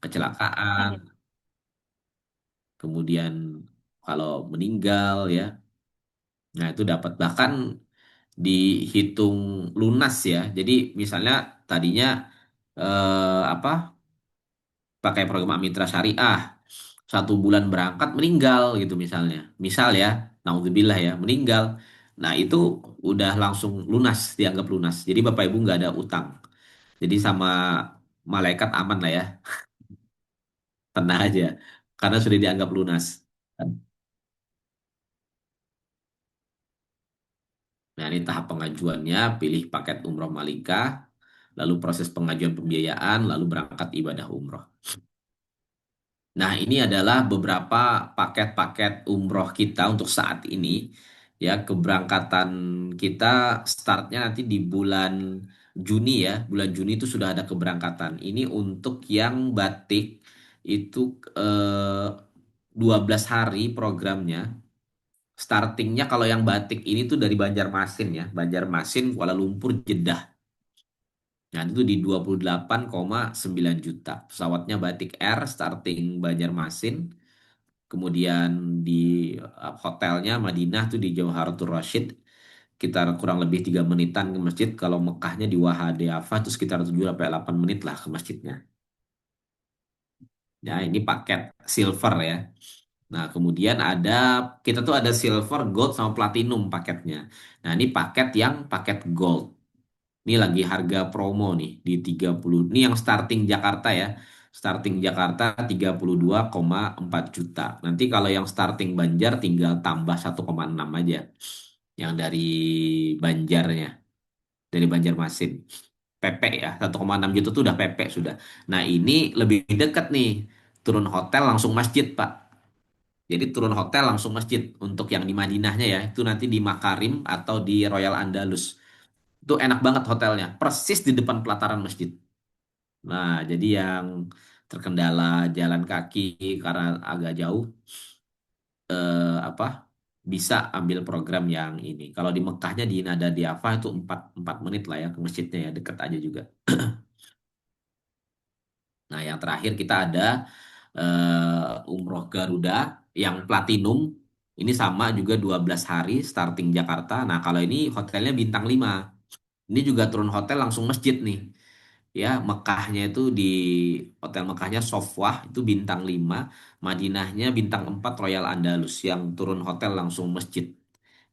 kecelakaan, kemudian kalau meninggal ya. Nah, itu dapat bahkan dihitung lunas ya. Jadi misalnya tadinya apa pakai program Amitra Syariah 1 bulan berangkat meninggal gitu misalnya. Misal ya, naudzubillah ya, meninggal. Nah, itu udah langsung lunas, dianggap lunas. Jadi Bapak Ibu nggak ada utang. Jadi sama malaikat aman lah ya, tenang aja. Karena sudah dianggap lunas. Nah, ini tahap pengajuannya, pilih paket umroh Malika, lalu proses pengajuan pembiayaan, lalu berangkat ibadah umroh. Nah, ini adalah beberapa paket-paket umroh kita untuk saat ini. Ya, keberangkatan kita startnya nanti di bulan Juni ya. Bulan Juni itu sudah ada keberangkatan. Ini untuk yang batik itu 12 hari programnya. Startingnya kalau yang batik ini tuh dari Banjarmasin ya. Banjarmasin, Kuala Lumpur, Jeddah. Nah, itu di 28,9 juta. Pesawatnya Batik Air starting Banjarmasin. Kemudian di hotelnya Madinah tuh di Jauharatul Rasyid. Kita kurang lebih 3 menitan ke masjid. Kalau Mekahnya di Wahadafa itu sekitar 7 sampai 8 menit lah ke masjidnya. Ya, ini paket silver ya. Nah, kemudian kita tuh ada silver, gold sama platinum paketnya. Nah, ini paket yang paket gold. Ini lagi harga promo nih di 30. Ini yang starting Jakarta ya. Starting Jakarta 32,4 juta. Nanti kalau yang starting Banjar tinggal tambah 1,6 aja. Yang dari Banjarnya, dari Banjarmasin. PP ya, 1,6 juta tuh udah PP sudah. Nah, ini lebih dekat nih. Turun hotel langsung masjid, Pak. Jadi turun hotel langsung masjid untuk yang di Madinahnya ya. Itu nanti di Makarim atau di Royal Andalus. Itu enak banget hotelnya, persis di depan pelataran masjid. Nah, jadi yang terkendala jalan kaki karena agak jauh, apa bisa ambil program yang ini. Kalau di Mekahnya di Nada Diafah itu 4 menit lah ya ke masjidnya ya, deket aja juga. Nah, yang terakhir kita ada Umroh Garuda yang platinum. Ini sama juga 12 hari starting Jakarta. Nah, kalau ini hotelnya bintang 5. Ini juga turun hotel langsung masjid nih. Ya, Mekahnya itu di Hotel Mekahnya Sofwah itu bintang 5, Madinahnya bintang 4 Royal Andalus yang turun hotel langsung masjid.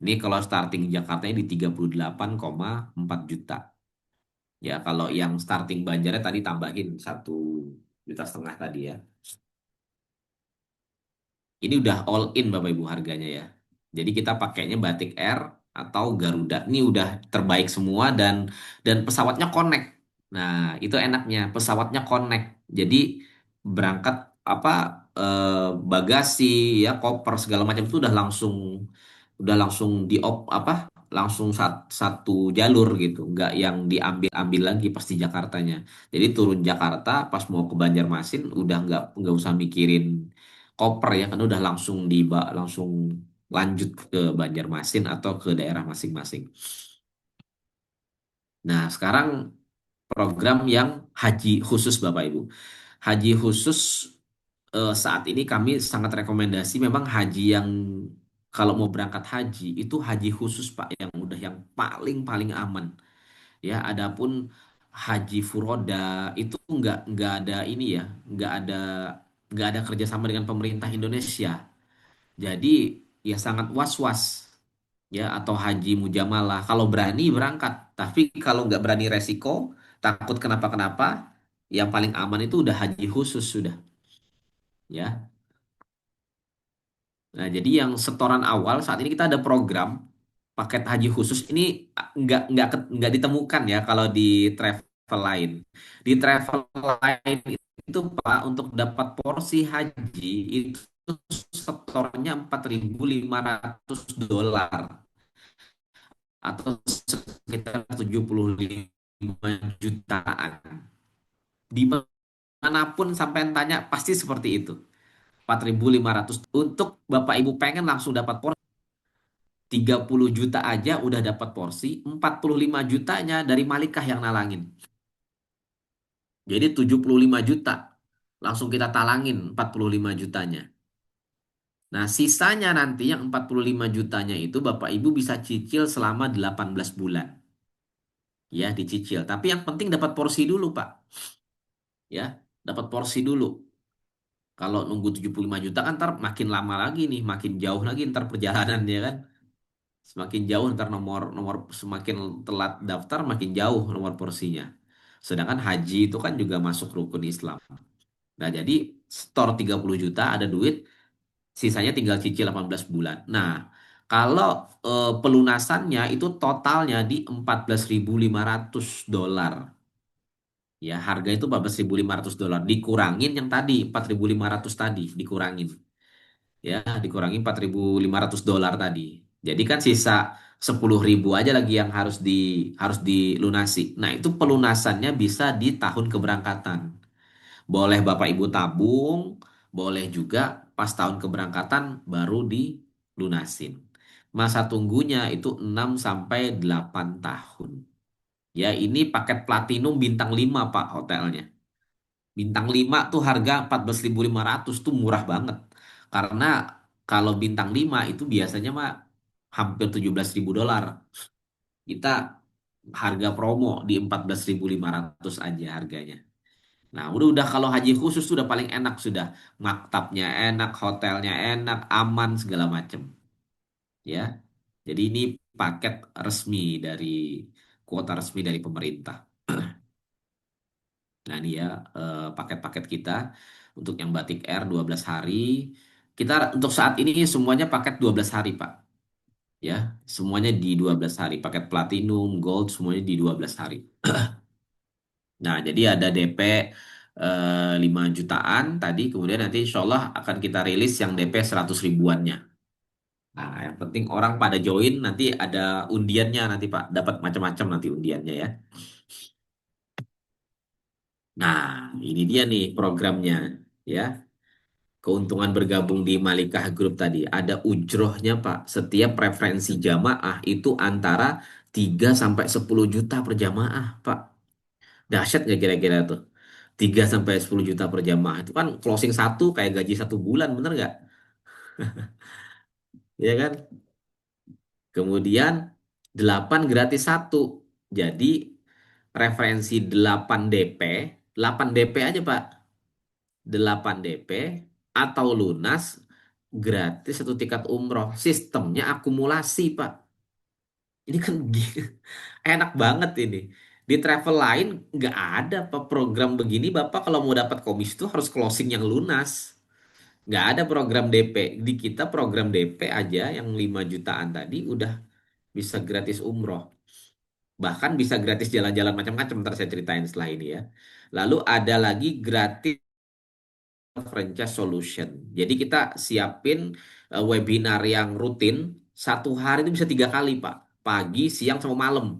Ini kalau starting Jakartanya di 38,4 juta. Ya, kalau yang starting Banjarnya tadi tambahin 1,5 juta tadi ya. Ini udah all in Bapak Ibu harganya ya. Jadi kita pakainya Batik Air atau Garuda. Ini udah terbaik semua dan pesawatnya connect. Nah, itu enaknya pesawatnya connect. Jadi berangkat apa bagasi ya koper segala macam itu udah langsung langsung satu jalur gitu, nggak yang diambil ambil lagi pas di Jakartanya. Jadi turun Jakarta pas mau ke Banjarmasin udah nggak usah mikirin koper ya kan udah langsung lanjut ke Banjarmasin atau ke daerah masing-masing. Nah, sekarang program yang haji khusus Bapak Ibu. Haji khusus saat ini kami sangat rekomendasi memang haji yang kalau mau berangkat haji itu haji khusus Pak yang paling paling aman. Ya, adapun haji furoda itu nggak ada ini ya, nggak ada kerjasama dengan pemerintah Indonesia. Jadi ya sangat was-was ya atau haji mujamalah. Kalau berani berangkat, tapi kalau nggak berani resiko, takut kenapa-kenapa, yang paling aman itu udah haji khusus sudah ya. Nah, jadi yang setoran awal saat ini kita ada program paket haji khusus ini nggak ditemukan ya kalau di travel lain. Di travel lain itu Pak untuk dapat porsi haji itu setornya $4.500 atau sekitar 75 jutaan. Dimanapun sampai tanya pasti seperti itu. 4.500 untuk Bapak Ibu pengen langsung dapat porsi 30 juta aja udah dapat porsi, 45 jutanya dari Malikah yang nalangin. Jadi 75 juta. Langsung kita talangin 45 jutanya. Nah, sisanya nanti yang 45 jutanya itu Bapak Ibu bisa cicil selama 18 bulan. Ya, dicicil. Tapi yang penting dapat porsi dulu, Pak. Ya, dapat porsi dulu. Kalau nunggu 75 juta kan ntar makin lama lagi nih, makin jauh lagi ntar perjalanannya kan. Semakin jauh ntar nomor nomor semakin telat daftar makin jauh nomor porsinya. Sedangkan haji itu kan juga masuk rukun Islam. Nah, jadi store 30 juta ada duit, sisanya tinggal cicil 18 bulan. Nah, kalau pelunasannya itu totalnya di 14.500 dolar. Ya, harga itu 14.500 dolar. Dikurangin yang tadi 4.500 tadi, dikurangin. Ya, dikurangi 4.500 dolar tadi. Jadi kan sisa 10.000 aja lagi yang harus dilunasi. Nah, itu pelunasannya bisa di tahun keberangkatan. Boleh Bapak Ibu tabung, boleh juga pas tahun keberangkatan baru dilunasin. Masa tunggunya itu 6 sampai 8 tahun. Ya, ini paket platinum bintang 5 Pak hotelnya. Bintang 5 tuh harga 14.500 tuh murah banget. Karena kalau bintang 5 itu biasanya mah hampir 17.000 dolar. Kita harga promo di 14.500 aja harganya. Nah, udah kalau haji khusus sudah paling enak sudah. Maktabnya enak, hotelnya enak, aman segala macem. Ya. Jadi ini paket resmi dari kuota resmi dari pemerintah. Nah, ini ya paket-paket kita untuk yang Batik Air 12 hari. Kita untuk saat ini semuanya paket 12 hari, Pak. Ya, semuanya di 12 hari. Paket Platinum, Gold semuanya di 12 hari. Nah, jadi ada DP 5 jutaan tadi, kemudian nanti insya Allah akan kita rilis yang DP 100 ribuannya. Nah, yang penting orang pada join nanti ada undiannya nanti Pak, dapat macam-macam nanti undiannya ya. Nah, ini dia nih programnya ya. Keuntungan bergabung di Malikah Group tadi ada ujrohnya Pak. Setiap preferensi jamaah itu antara 3 sampai 10 juta per jamaah Pak. Dahsyat nggak kira-kira tuh? 3 sampai 10 juta per jamaah. Itu kan closing satu kayak gaji 1 bulan, bener nggak? Ya kan? Kemudian 8 gratis satu. Jadi referensi 8 DP, 8 DP aja Pak. 8 DP atau lunas gratis satu tiket umroh. Sistemnya akumulasi Pak. Ini kan enak banget ini. Di travel lain nggak ada Pak program begini. Bapak kalau mau dapat komisi itu harus closing yang lunas. Nggak ada program DP. Di kita program DP aja yang 5 jutaan tadi udah bisa gratis umroh. Bahkan bisa gratis jalan-jalan macam-macam. Ntar saya ceritain setelah ini ya. Lalu ada lagi gratis franchise solution. Jadi kita siapin webinar yang rutin. 1 hari itu bisa 3 kali Pak. Pagi, siang, sama malam.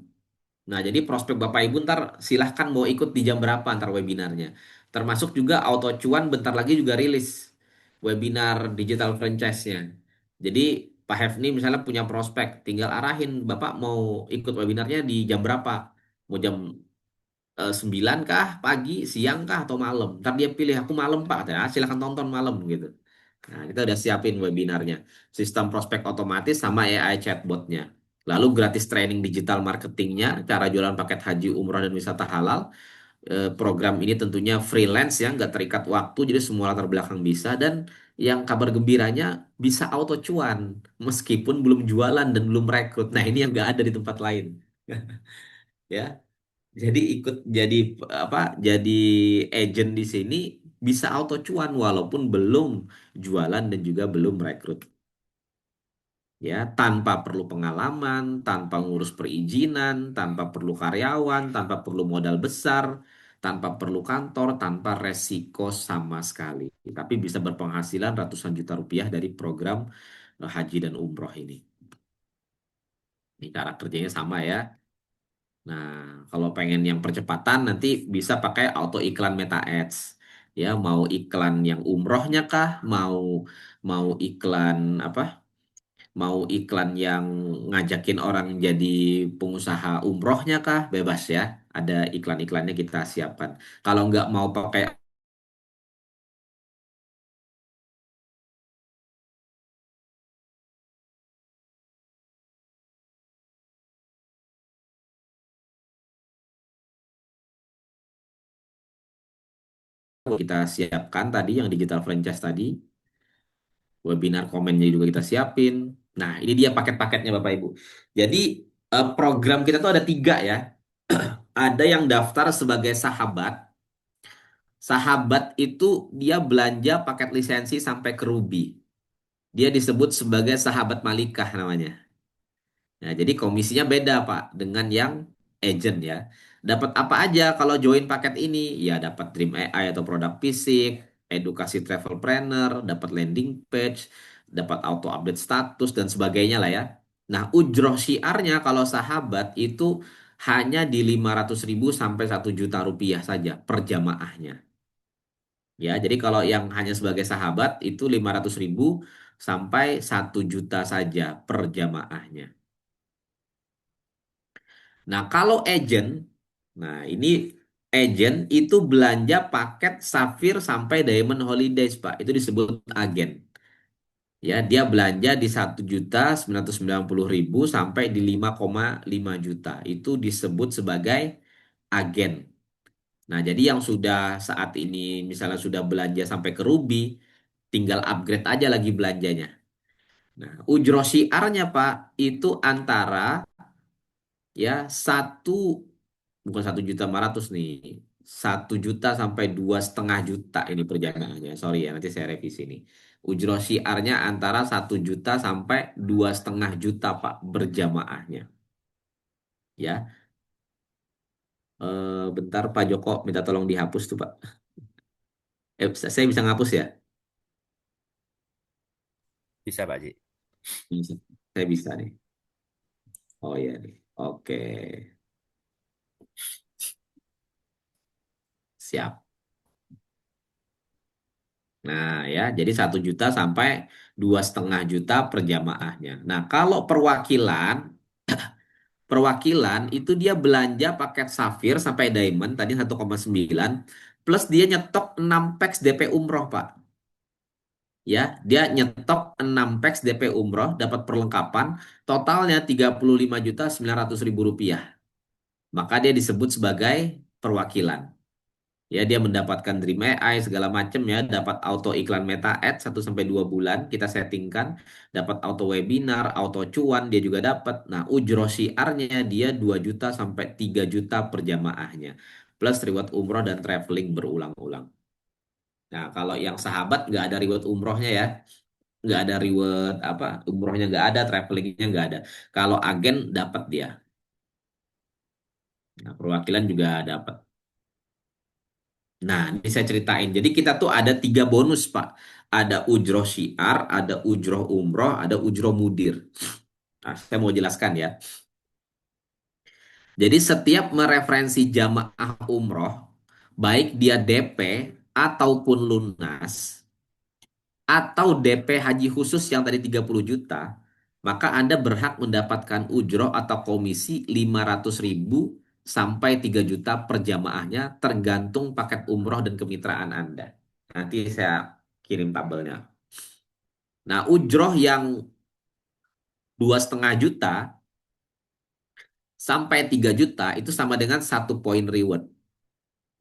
Nah, jadi prospek Bapak Ibu ntar silahkan mau ikut di jam berapa ntar webinarnya. Termasuk juga Auto Cuan bentar lagi juga rilis webinar digital franchise-nya. Jadi Pak Hefni misalnya punya prospek, tinggal arahin Bapak mau ikut webinarnya di jam berapa. Mau jam 9 kah, pagi, siang kah, atau malam. Ntar dia pilih aku malam Pak. Ya, silahkan tonton malam gitu. Nah, kita udah siapin webinarnya. Sistem prospek otomatis sama AI chatbotnya. Lalu gratis training digital marketingnya, cara jualan paket haji, umroh, dan wisata halal. Program ini tentunya freelance ya, nggak terikat waktu, jadi semua latar belakang bisa. Dan yang kabar gembiranya bisa auto cuan, meskipun belum jualan dan belum rekrut. Nah, ini yang nggak ada di tempat lain. Ya, jadi ikut jadi apa? Jadi agent di sini bisa auto cuan walaupun belum jualan dan juga belum rekrut. Ya, tanpa perlu pengalaman, tanpa ngurus perizinan, tanpa perlu karyawan, tanpa perlu modal besar, tanpa perlu kantor, tanpa resiko sama sekali. Tapi bisa berpenghasilan ratusan juta rupiah dari program haji dan umroh ini. Ini cara kerjanya sama ya. Nah, kalau pengen yang percepatan nanti bisa pakai auto iklan Meta Ads. Ya, mau iklan yang umrohnya kah, mau mau iklan apa? Mau iklan yang ngajakin orang jadi pengusaha umrohnya kah? Bebas ya. Ada iklan-iklannya kita siapkan. Kalau nggak mau pakai kita siapkan tadi yang digital franchise tadi, webinar komennya juga kita siapin. Nah, ini dia paket-paketnya Bapak Ibu. Jadi program kita tuh ada tiga ya. Ada yang daftar sebagai sahabat. Sahabat itu dia belanja paket lisensi sampai ke Ruby. Dia disebut sebagai sahabat Malikah namanya. Nah, jadi komisinya beda Pak dengan yang agent ya. Dapat apa aja kalau join paket ini? Ya dapat Dream AI atau produk fisik, edukasi travel planner, dapat landing page, dapat auto update status dan sebagainya lah ya. Nah, ujroh syiarnya kalau sahabat itu hanya di 500.000 sampai 1 juta rupiah saja per jamaahnya. Ya, jadi kalau yang hanya sebagai sahabat itu 500.000 sampai 1 juta saja per jamaahnya. Nah, kalau agent, nah ini agent itu belanja paket Safir sampai Diamond Holidays, Pak. Itu disebut agen. Ya, dia belanja di 1.990.000 sampai di 5,5 juta. Itu disebut sebagai agen. Nah, jadi yang sudah saat ini misalnya sudah belanja sampai ke Ruby, tinggal upgrade aja lagi belanjanya. Nah, ujroh syiarnya, Pak, itu antara ya 1 bukan 1.500.000 nih, 1 juta sampai 2,5 juta ini perjamaahnya. Sorry ya, nanti saya revisi nih. Ujroh syiarnya antara 1 juta sampai 2,5 juta Pak berjamaahnya. Ya, bentar Pak Joko minta tolong dihapus tuh Pak. Saya bisa ngapus ya? Bisa Pak Ji. Bisa. Saya bisa nih. Oh iya nih. Oke, siap. Nah ya, jadi 1 juta sampai 2,5 juta per jamaahnya. Nah kalau perwakilan, perwakilan itu dia belanja paket Safir sampai Diamond tadi 1,9 plus dia nyetok 6 packs DP Umroh Pak. Ya, dia nyetok 6 packs DP Umroh dapat perlengkapan totalnya 35.900.000 rupiah. Maka dia disebut sebagai perwakilan. Ya, dia mendapatkan Dream AI segala macam ya, dapat auto iklan Meta Ads 1 sampai 2 bulan kita settingkan, dapat auto webinar, auto cuan dia juga dapat. Nah, ujroh syiarnya dia 2 juta sampai 3 juta per jamaahnya. Plus reward umroh dan traveling berulang-ulang. Nah, kalau yang sahabat nggak ada reward umrohnya ya, nggak ada reward apa umrohnya nggak ada, travelingnya nggak ada. Kalau agen dapat dia. Nah, perwakilan juga dapat. Nah, ini saya ceritain. Jadi kita tuh ada 3 bonus, Pak. Ada ujroh syiar, ada ujroh umroh, ada ujroh mudir. Nah, saya mau jelaskan ya. Jadi setiap mereferensi jamaah umroh, baik dia DP ataupun lunas, atau DP haji khusus yang tadi 30 juta, maka Anda berhak mendapatkan ujroh atau komisi 500.000 sampai 3 juta per jamaahnya tergantung paket umroh dan kemitraan Anda. Nanti saya kirim tabelnya. Nah, ujroh yang 2,5 juta sampai 3 juta itu sama dengan 1 poin reward.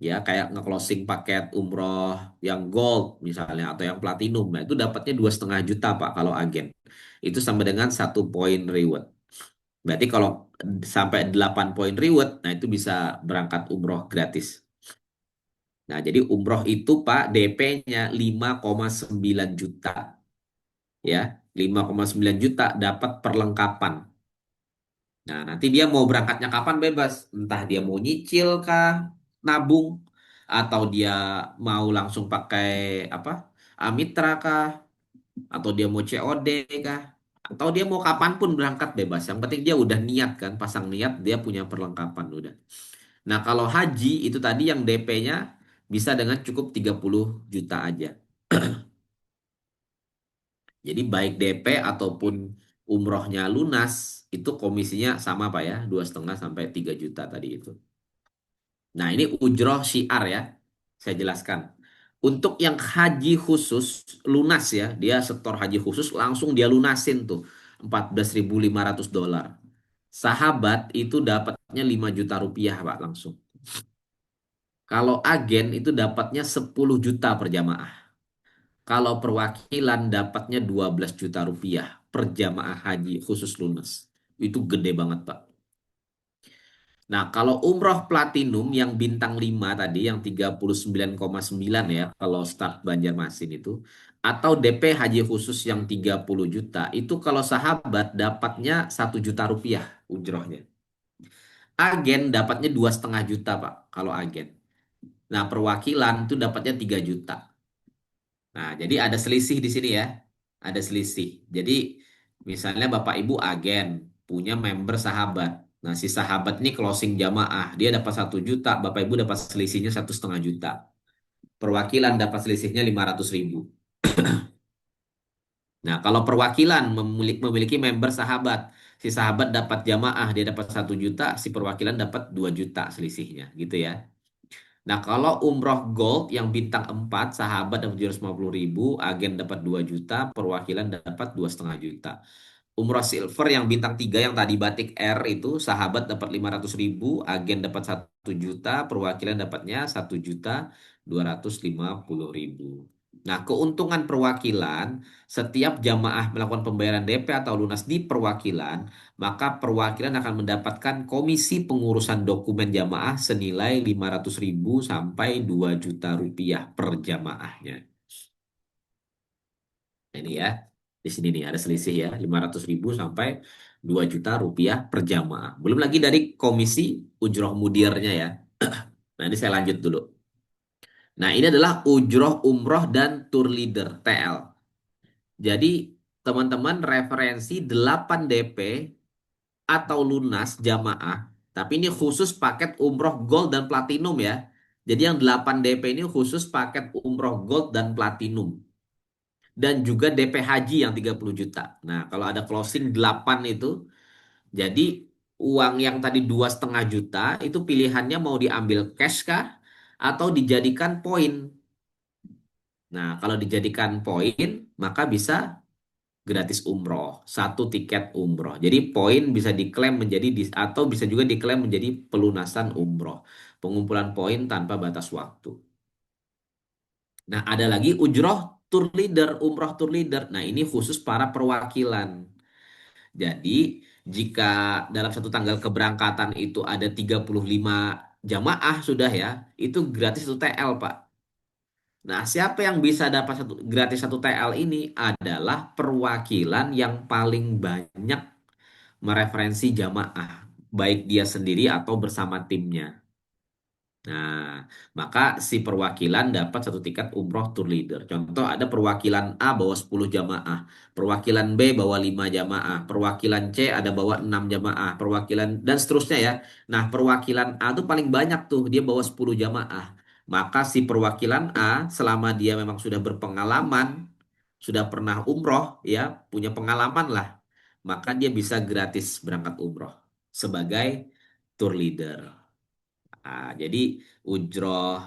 Ya, kayak nge-closing paket umroh yang gold misalnya atau yang platinum. Nah, itu dapatnya 2,5 juta Pak kalau agen. Itu sama dengan 1 poin reward. Berarti kalau sampai 8 poin reward, nah itu bisa berangkat umroh gratis. Nah, jadi umroh itu Pak DP-nya 5,9 juta. Ya, 5,9 juta dapat perlengkapan. Nah, nanti dia mau berangkatnya kapan bebas. Entah dia mau nyicil kah, nabung, atau dia mau langsung pakai apa, Amitra kah, atau dia mau COD kah, atau dia mau kapanpun berangkat bebas. Yang penting dia udah niat kan, pasang niat dia punya perlengkapan udah. Nah, kalau haji itu tadi yang DP-nya bisa dengan cukup 30 juta aja. Jadi baik DP ataupun umrohnya lunas itu komisinya sama Pak ya, 2,5 sampai 3 juta tadi itu. Nah ini ujroh syiar ya, saya jelaskan. Untuk yang haji khusus lunas ya, dia setor haji khusus langsung dia lunasin tuh 14.500 dolar. Sahabat itu dapatnya 5 juta rupiah Pak langsung. Kalau agen itu dapatnya 10 juta per jamaah. Kalau perwakilan dapatnya 12 juta rupiah per jamaah haji khusus lunas. Itu gede banget, Pak. Nah, kalau umroh platinum yang bintang 5 tadi, yang 39,9 ya, kalau start Banjarmasin itu, atau DP haji khusus yang 30 juta, itu kalau sahabat dapatnya 1 juta rupiah umrohnya. Agen dapatnya 2,5 juta, Pak, kalau agen. Nah, perwakilan itu dapatnya 3 juta. Nah, jadi ada selisih di sini ya. Ada selisih. Jadi, misalnya Bapak Ibu agen, punya member sahabat. Nah, si sahabat ini closing jamaah. Dia dapat 1 juta, Bapak Ibu dapat selisihnya 1,5 juta. Perwakilan dapat selisihnya 500 ribu. Nah, kalau perwakilan memiliki member sahabat, si sahabat dapat jamaah, dia dapat 1 juta, si perwakilan dapat 2 juta selisihnya, gitu ya. Nah, kalau umroh gold yang bintang 4 sahabat dapat 750 ribu, agen dapat 2 juta, perwakilan dapat 2,5 juta. Umroh silver yang bintang 3 yang tadi batik R itu, sahabat dapat 500 ribu, agen dapat 1 juta, perwakilan dapatnya 1,250 ribu. Nah, keuntungan perwakilan, setiap jamaah melakukan pembayaran DP atau lunas di perwakilan, maka perwakilan akan mendapatkan komisi pengurusan dokumen jamaah senilai 500 ribu sampai 2 juta rupiah per jamaahnya. Nah, ini ya, di sini nih ada selisih ya, 500 ribu sampai 2 juta rupiah per jamaah. Belum lagi dari komisi ujroh mudirnya ya. Nah, ini saya lanjut dulu. Nah, ini adalah ujroh umroh dan tour leader TL. Jadi, teman-teman referensi 8 DP atau lunas jamaah. Tapi ini khusus paket umroh gold dan platinum ya. Jadi yang 8 DP ini khusus paket umroh gold dan platinum. Dan juga DP haji yang 30 juta. Nah, kalau ada closing 8 itu, jadi uang yang tadi 2,5 juta itu pilihannya mau diambil cash kah atau dijadikan poin. Nah, kalau dijadikan poin, maka bisa gratis umroh, 1 tiket umroh. Jadi poin bisa diklaim menjadi atau bisa juga diklaim menjadi pelunasan umroh, pengumpulan poin tanpa batas waktu. Nah, ada lagi ujroh tour leader, umroh tour leader. Nah, ini khusus para perwakilan. Jadi, jika dalam satu tanggal keberangkatan itu ada 35 jamaah sudah ya, itu gratis 1 TL, Pak. Nah, siapa yang bisa dapat gratis 1 TL ini adalah perwakilan yang paling banyak mereferensi jamaah, baik dia sendiri atau bersama timnya. Nah, maka si perwakilan dapat 1 tiket umroh tour leader. Contoh ada perwakilan A bawa 10 jamaah, perwakilan B bawa 5 jamaah, perwakilan C ada bawa 6 jamaah, perwakilan dan seterusnya ya. Nah, perwakilan A tuh paling banyak tuh, dia bawa 10 jamaah. Maka si perwakilan A selama dia memang sudah berpengalaman, sudah pernah umroh ya, punya pengalaman lah, maka dia bisa gratis berangkat umroh sebagai tour leader. Ah, jadi ujroh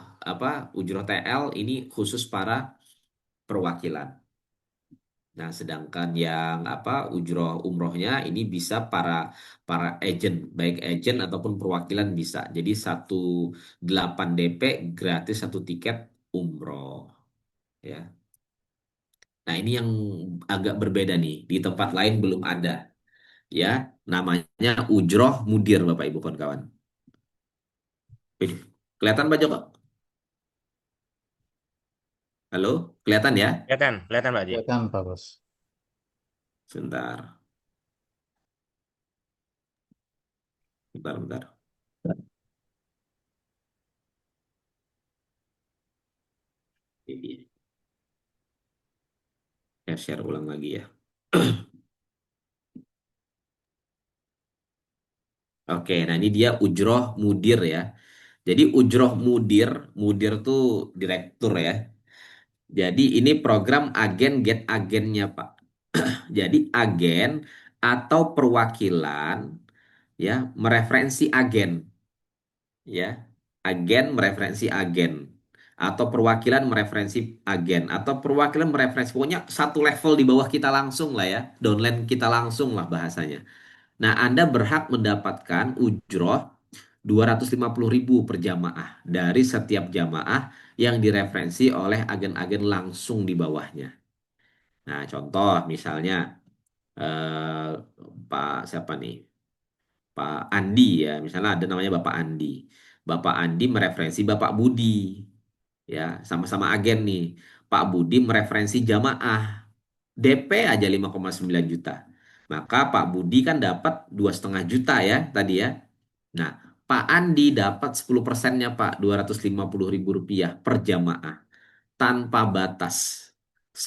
ujroh TL ini khusus para perwakilan. Nah, sedangkan yang ujroh umrohnya ini bisa para para agent, baik agent ataupun perwakilan bisa. Jadi 1,8 DP gratis 1 tiket umroh, ya. Nah, ini yang agak berbeda nih. Di tempat lain belum ada, ya. Namanya ujroh mudir, Bapak Ibu kawan-kawan. Wih, kelihatan Pak Joko? Halo, kelihatan ya? Kelihatan, kelihatan Pak Haji. Kelihatan Pak Bos. Sebentar, bentar, bentar. Ini saya share ulang lagi ya. Oke, nah ini dia ujroh mudir ya. Jadi ujroh mudir, mudir tuh direktur ya. Jadi ini program agen get agennya Pak. Jadi agen atau perwakilan ya mereferensi agen ya. Agen mereferensi agen atau perwakilan mereferensi agen atau perwakilan mereferensi pokoknya satu level di bawah kita langsung lah ya. Downline kita langsung lah bahasanya. Nah, Anda berhak mendapatkan ujroh 250.000 per jamaah dari setiap jamaah yang direferensi oleh agen-agen langsung di bawahnya. Nah, contoh misalnya eh, Pak siapa nih? Pak Andi ya, misalnya ada namanya Bapak Andi. Bapak Andi mereferensi Bapak Budi, ya sama-sama agen nih. Pak Budi mereferensi jamaah DP aja 5,9 juta. Maka Pak Budi kan dapat 2,5 juta ya tadi ya. Nah, Pak Andi dapat 10 persennya Pak, 250.000 rupiah per jamaah tanpa batas.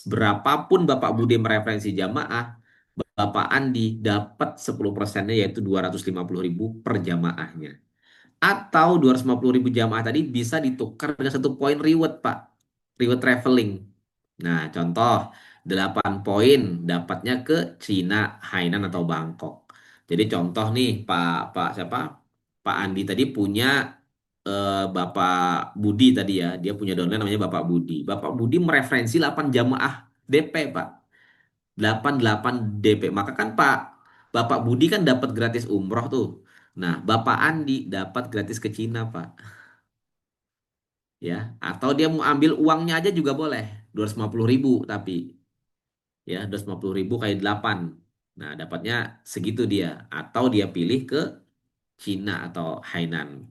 Berapapun Bapak Budi mereferensi jamaah, Bapak Andi dapat 10 persennya yaitu 250.000 per jamaahnya. Atau 250.000 jamaah tadi bisa ditukar dengan 1 poin reward, Pak. Reward traveling. Nah, contoh 8 poin dapatnya ke Cina, Hainan atau Bangkok. Jadi contoh nih Pak siapa? Pak Andi tadi punya Bapak Budi tadi ya. Dia punya downline namanya Bapak Budi. Bapak Budi mereferensi 8 jamaah DP, Pak. 88 DP. Maka kan Bapak Budi kan dapat gratis umroh tuh. Nah, Bapak Andi dapat gratis ke Cina, Pak. Ya, atau dia mau ambil uangnya aja juga boleh. 250.000 tapi ya 250.000 kali 8. Nah, dapatnya segitu dia. Atau dia pilih ke Cina atau Hainan.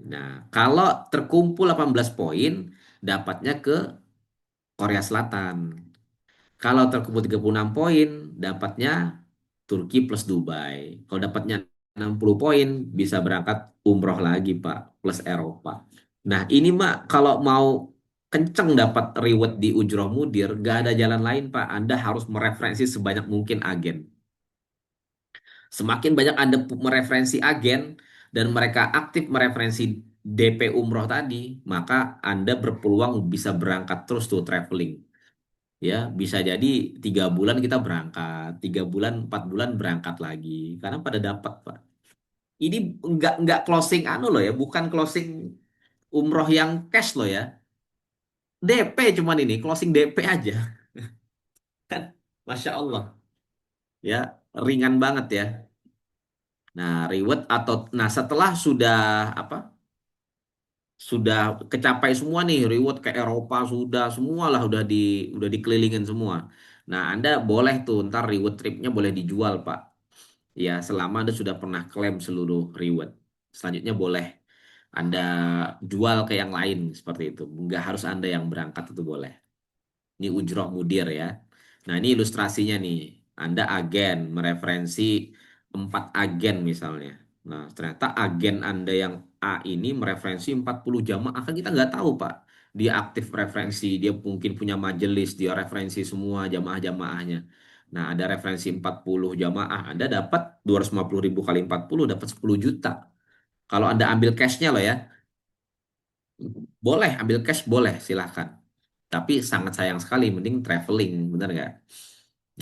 Nah, kalau terkumpul 18 poin, dapatnya ke Korea Selatan. Kalau terkumpul 36 poin, dapatnya Turki plus Dubai. Kalau dapatnya 60 poin, bisa berangkat umroh lagi, Pak, plus Eropa. Nah, ini, Mak, kalau mau kenceng dapat reward di Ujroh Mudir, gak ada jalan lain, Pak. Anda harus mereferensi sebanyak mungkin agen. Semakin banyak Anda mereferensi agen dan mereka aktif mereferensi DP umroh tadi, maka Anda berpeluang bisa berangkat terus tuh traveling. Ya, bisa jadi 3 bulan kita berangkat, 3 bulan, 4 bulan berangkat lagi, karena pada dapat, Pak. Ini nggak closing anu loh ya, bukan closing umroh yang cash loh ya, DP cuman ini closing DP aja, kan, Masya Allah, ya ringan banget ya. Nah, reward atau nah setelah sudah apa? Sudah kecapai semua nih reward ke Eropa sudah semua lah udah dikelilingin semua. Nah, Anda boleh tuh ntar reward tripnya boleh dijual, Pak. Ya, selama Anda sudah pernah klaim seluruh reward. Selanjutnya boleh Anda jual ke yang lain seperti itu. Nggak harus Anda yang berangkat itu boleh. Ini ujroh mudir ya. Nah, ini ilustrasinya nih. Anda agen, mereferensi 4 agen misalnya. Nah, ternyata agen Anda yang A ini mereferensi 40 jamaah. Kan kita nggak tahu, Pak. Dia aktif referensi, dia mungkin punya majelis, dia referensi semua jamaah-jamaahnya. Nah, ada referensi 40 jamaah. Anda dapat 250.000 kali 40 dapat 10 juta. Kalau Anda ambil cashnya loh ya. Boleh, ambil cash boleh, silahkan. Tapi sangat sayang sekali, mending traveling, bener nggak?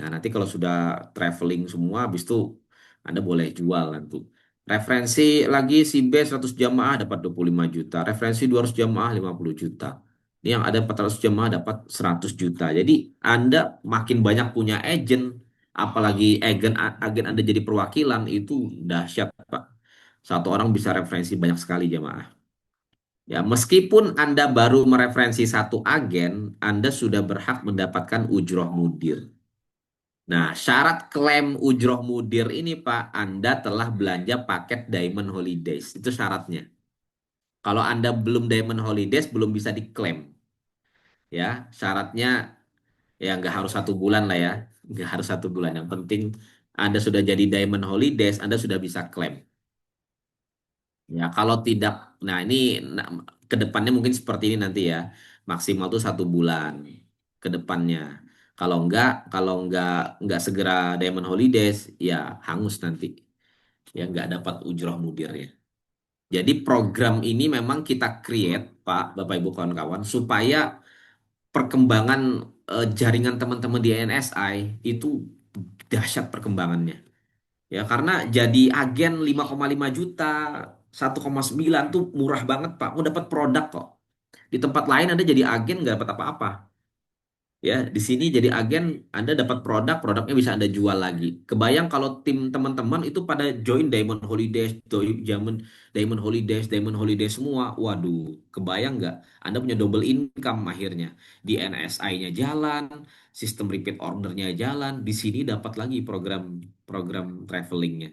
Nah, nanti kalau sudah traveling semua, habis itu Anda boleh jual nanti. Referensi lagi si B 100 jamaah dapat 25 juta. Referensi 200 jamaah 50 juta. Ini yang ada 400 jamaah dapat 100 juta. Jadi Anda makin banyak punya agent, apalagi agen Anda jadi perwakilan, itu dahsyat, Pak. Satu orang bisa referensi banyak sekali jamaah. Ya, meskipun Anda baru mereferensi satu agen, Anda sudah berhak mendapatkan ujroh mudir. Nah, syarat klaim ujroh mudir ini, Pak, Anda telah belanja paket Diamond Holidays. Itu syaratnya. Kalau Anda belum Diamond Holidays, belum bisa diklaim. Ya, syaratnya ya nggak harus 1 bulan lah ya. Nggak harus 1 bulan. Yang penting Anda sudah jadi Diamond Holidays, Anda sudah bisa klaim. Ya, kalau tidak, nah ini nah, ke depannya mungkin seperti ini nanti ya. Maksimal tuh 1 bulan ke depannya. Kalau enggak segera Diamond Holidays, ya hangus nanti. Ya nggak dapat ujroh mudir ya. Jadi program ini memang kita create, Pak, Bapak Ibu kawan-kawan, supaya perkembangan jaringan teman-teman di NSI itu dahsyat perkembangannya. Ya, karena jadi agen 5,5 juta, 1,9 tuh murah banget, Pak. Mau dapat produk kok. Di tempat lain Anda jadi agen nggak dapat apa-apa. Ya, di sini jadi agen, Anda dapat produk, produknya bisa Anda jual lagi. Kebayang kalau tim teman-teman itu pada join Diamond Holidays, Diamond Holidays semua. Waduh, kebayang nggak? Anda punya double income akhirnya. Di NSI-nya jalan, sistem repeat ordernya jalan. Di sini dapat lagi program travelingnya.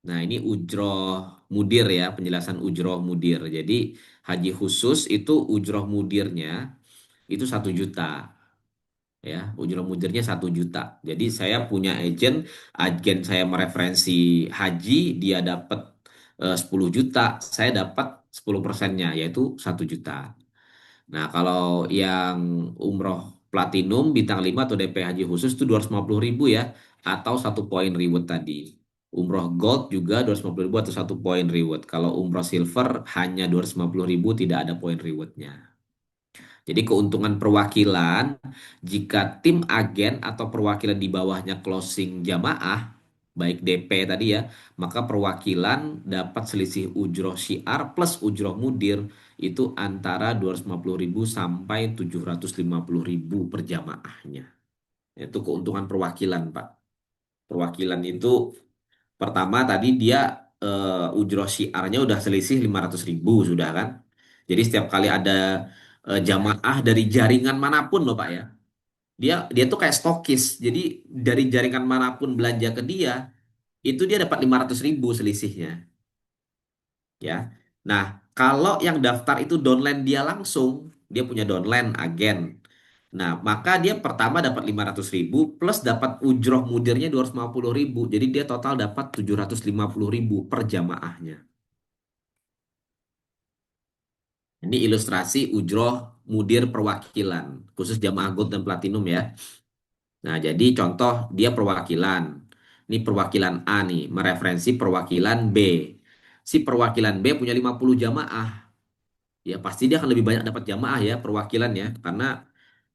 Nah, ini ujroh mudir ya, penjelasan ujroh mudir. Jadi haji khusus itu ujroh mudirnya itu 1 juta. Ya, ujung mudirnya 1 juta. Jadi saya punya agen saya mereferensi haji, dia dapat 10 juta, saya dapat 10%-nya, yaitu 1 juta. Nah, kalau yang umroh platinum bintang 5 atau DP haji khusus itu 250 ribu ya, atau 1 poin reward tadi. Umroh gold juga 250 ribu atau 1 poin reward. Kalau umroh silver hanya 250 ribu, tidak ada poin rewardnya. Jadi keuntungan perwakilan jika tim agen atau perwakilan di bawahnya closing jamaah, baik DP tadi ya, maka perwakilan dapat selisih ujroh syiar plus ujroh mudir itu antara 250 ribu sampai 750 ribu per jamaahnya. Itu keuntungan perwakilan, Pak. Perwakilan itu pertama tadi dia ujroh syiarnya udah selisih 500 ribu sudah kan. Jadi setiap kali ada jamaah dari jaringan manapun loh Pak ya. Dia tuh kayak stokis. Jadi dari jaringan manapun belanja ke dia, itu dia dapat 500 ribu selisihnya ya. Nah, kalau yang daftar itu downline dia langsung, dia punya downline agen. Nah, maka dia pertama dapat 500 ribu plus dapat ujroh mudirnya 250 ribu. Jadi dia total dapat 750 ribu per jamaahnya. Ini ilustrasi ujroh mudir perwakilan, khusus jamaah gold dan platinum ya. Nah, jadi contoh dia perwakilan. Ini perwakilan A nih, mereferensi perwakilan B. Si perwakilan B punya 50 jamaah. Ya, pasti dia akan lebih banyak dapat jamaah ya, perwakilan ya. Karena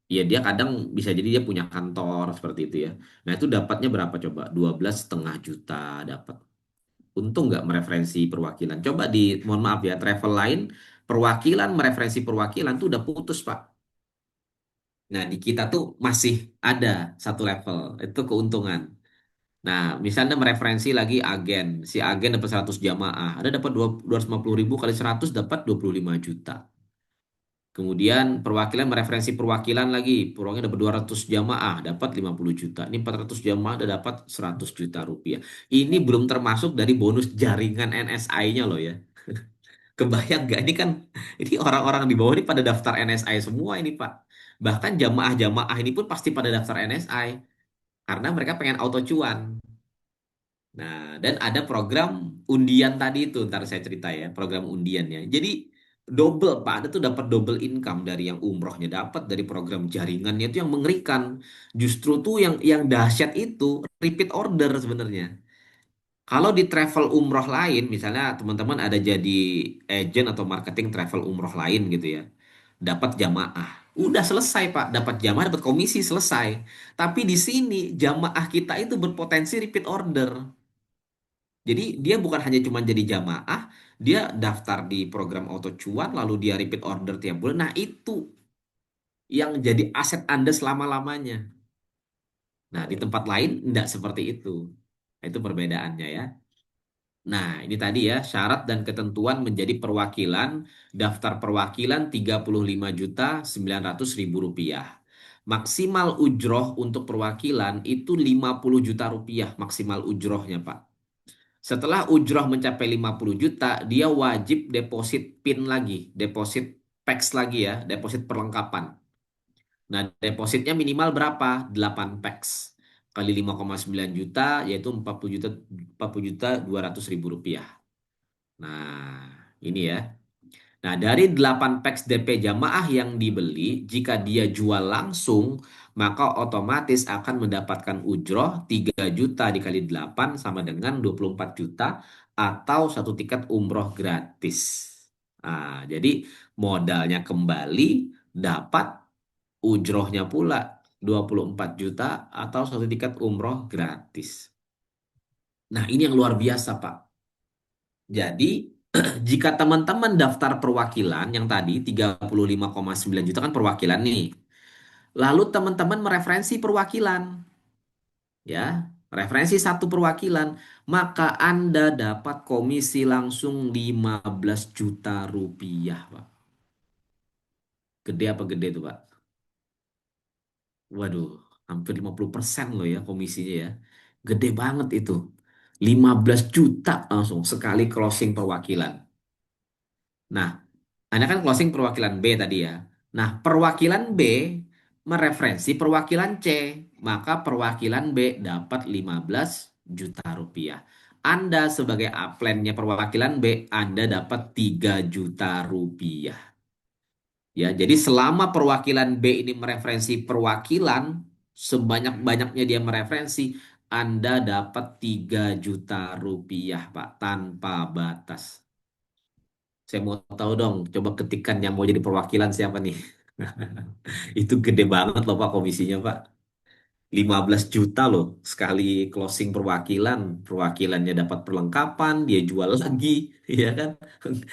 ya dia kadang bisa jadi dia punya kantor seperti itu ya. Nah, itu dapatnya berapa coba? 12,5 juta dapat. Untung nggak mereferensi perwakilan. Coba di, mohon maaf ya, travel lain, perwakilan mereferensi perwakilan tuh udah putus, Pak. Nah, di kita tuh masih ada satu level. Itu keuntungan. Nah, misalnya mereferensi lagi agen. Si agen dapat 100 jamaah. Ada dapat 250 ribu kali 100 dapat 25 juta. Kemudian perwakilan mereferensi perwakilan lagi. Perwakilan dapat 200 jamaah, dapat 50 juta. Ini 400 jamaah udah dapat 100 juta rupiah. Ini belum termasuk dari bonus jaringan NSI-nya loh ya. Kebayang gak? Ini kan, ini orang-orang di bawah ini pada daftar NSI semua ini Pak. Bahkan jamaah-jamaah ini pun pasti pada daftar NSI. Karena mereka pengen auto cuan. Nah, dan ada program undian tadi itu, ntar saya cerita ya, program undiannya. Jadi double Pak, ada tuh dapat double income dari yang umrohnya dapat dari program jaringannya itu yang mengerikan. Justru tuh yang dahsyat itu repeat order sebenarnya. Kalau di travel umroh lain, misalnya teman-teman ada jadi agent atau marketing travel umroh lain gitu ya, dapat jamaah. Udah selesai Pak, dapat jamaah, dapat komisi selesai. Tapi di sini jamaah kita itu berpotensi repeat order. Jadi dia bukan hanya cuma jadi jamaah, dia daftar di program auto cuan, lalu dia repeat order tiap bulan. Nah itu yang jadi aset Anda selama-lamanya. Nah di tempat lain tidak seperti itu. Itu perbedaannya ya. Nah ini tadi ya syarat dan ketentuan menjadi perwakilan. Daftar perwakilan 35.900.000 rupiah. Maksimal ujroh untuk perwakilan itu 50 juta rupiah maksimal ujrohnya Pak. Setelah ujroh mencapai 50 juta, dia wajib deposit PIN lagi, deposit PEX lagi ya, deposit perlengkapan. Nah, depositnya minimal berapa? 8 PEX kali 5,9 juta, yaitu 40 juta, 40 juta 200 ribu rupiah. Nah, ini ya. Nah, dari 8 packs DP jamaah yang dibeli, jika dia jual langsung, maka otomatis akan mendapatkan ujroh 3 juta dikali 8 sama dengan 24 juta atau satu tiket umroh gratis. Nah, jadi modalnya kembali, dapat ujrohnya pula 24 juta atau satu tiket umroh gratis. Nah, ini yang luar biasa, Pak. Jadi Jika teman-teman daftar perwakilan yang tadi 35,9 juta kan perwakilan nih. Lalu teman-teman mereferensi perwakilan, ya, referensi satu perwakilan, maka Anda dapat komisi langsung 15 juta rupiah, Pak. Gede apa gede tuh, Pak? Waduh, hampir 50% loh ya komisinya ya. Gede banget itu. 15 juta langsung sekali closing perwakilan. Nah, Anda kan closing perwakilan B tadi ya. Nah, perwakilan B mereferensi perwakilan C. Maka perwakilan B dapat 15 juta rupiah. Anda sebagai upline-nya perwakilan B, Anda dapat 3 juta rupiah. Ya, jadi selama perwakilan B ini mereferensi perwakilan, sebanyak-banyaknya dia mereferensi, Anda dapat 3 juta rupiah, Pak, tanpa batas. Saya mau tahu dong, coba ketikan yang mau jadi perwakilan siapa nih? Itu gede banget loh Pak komisinya Pak. 15 juta loh sekali closing perwakilan. Perwakilannya dapat perlengkapan, dia jual lagi, ya kan?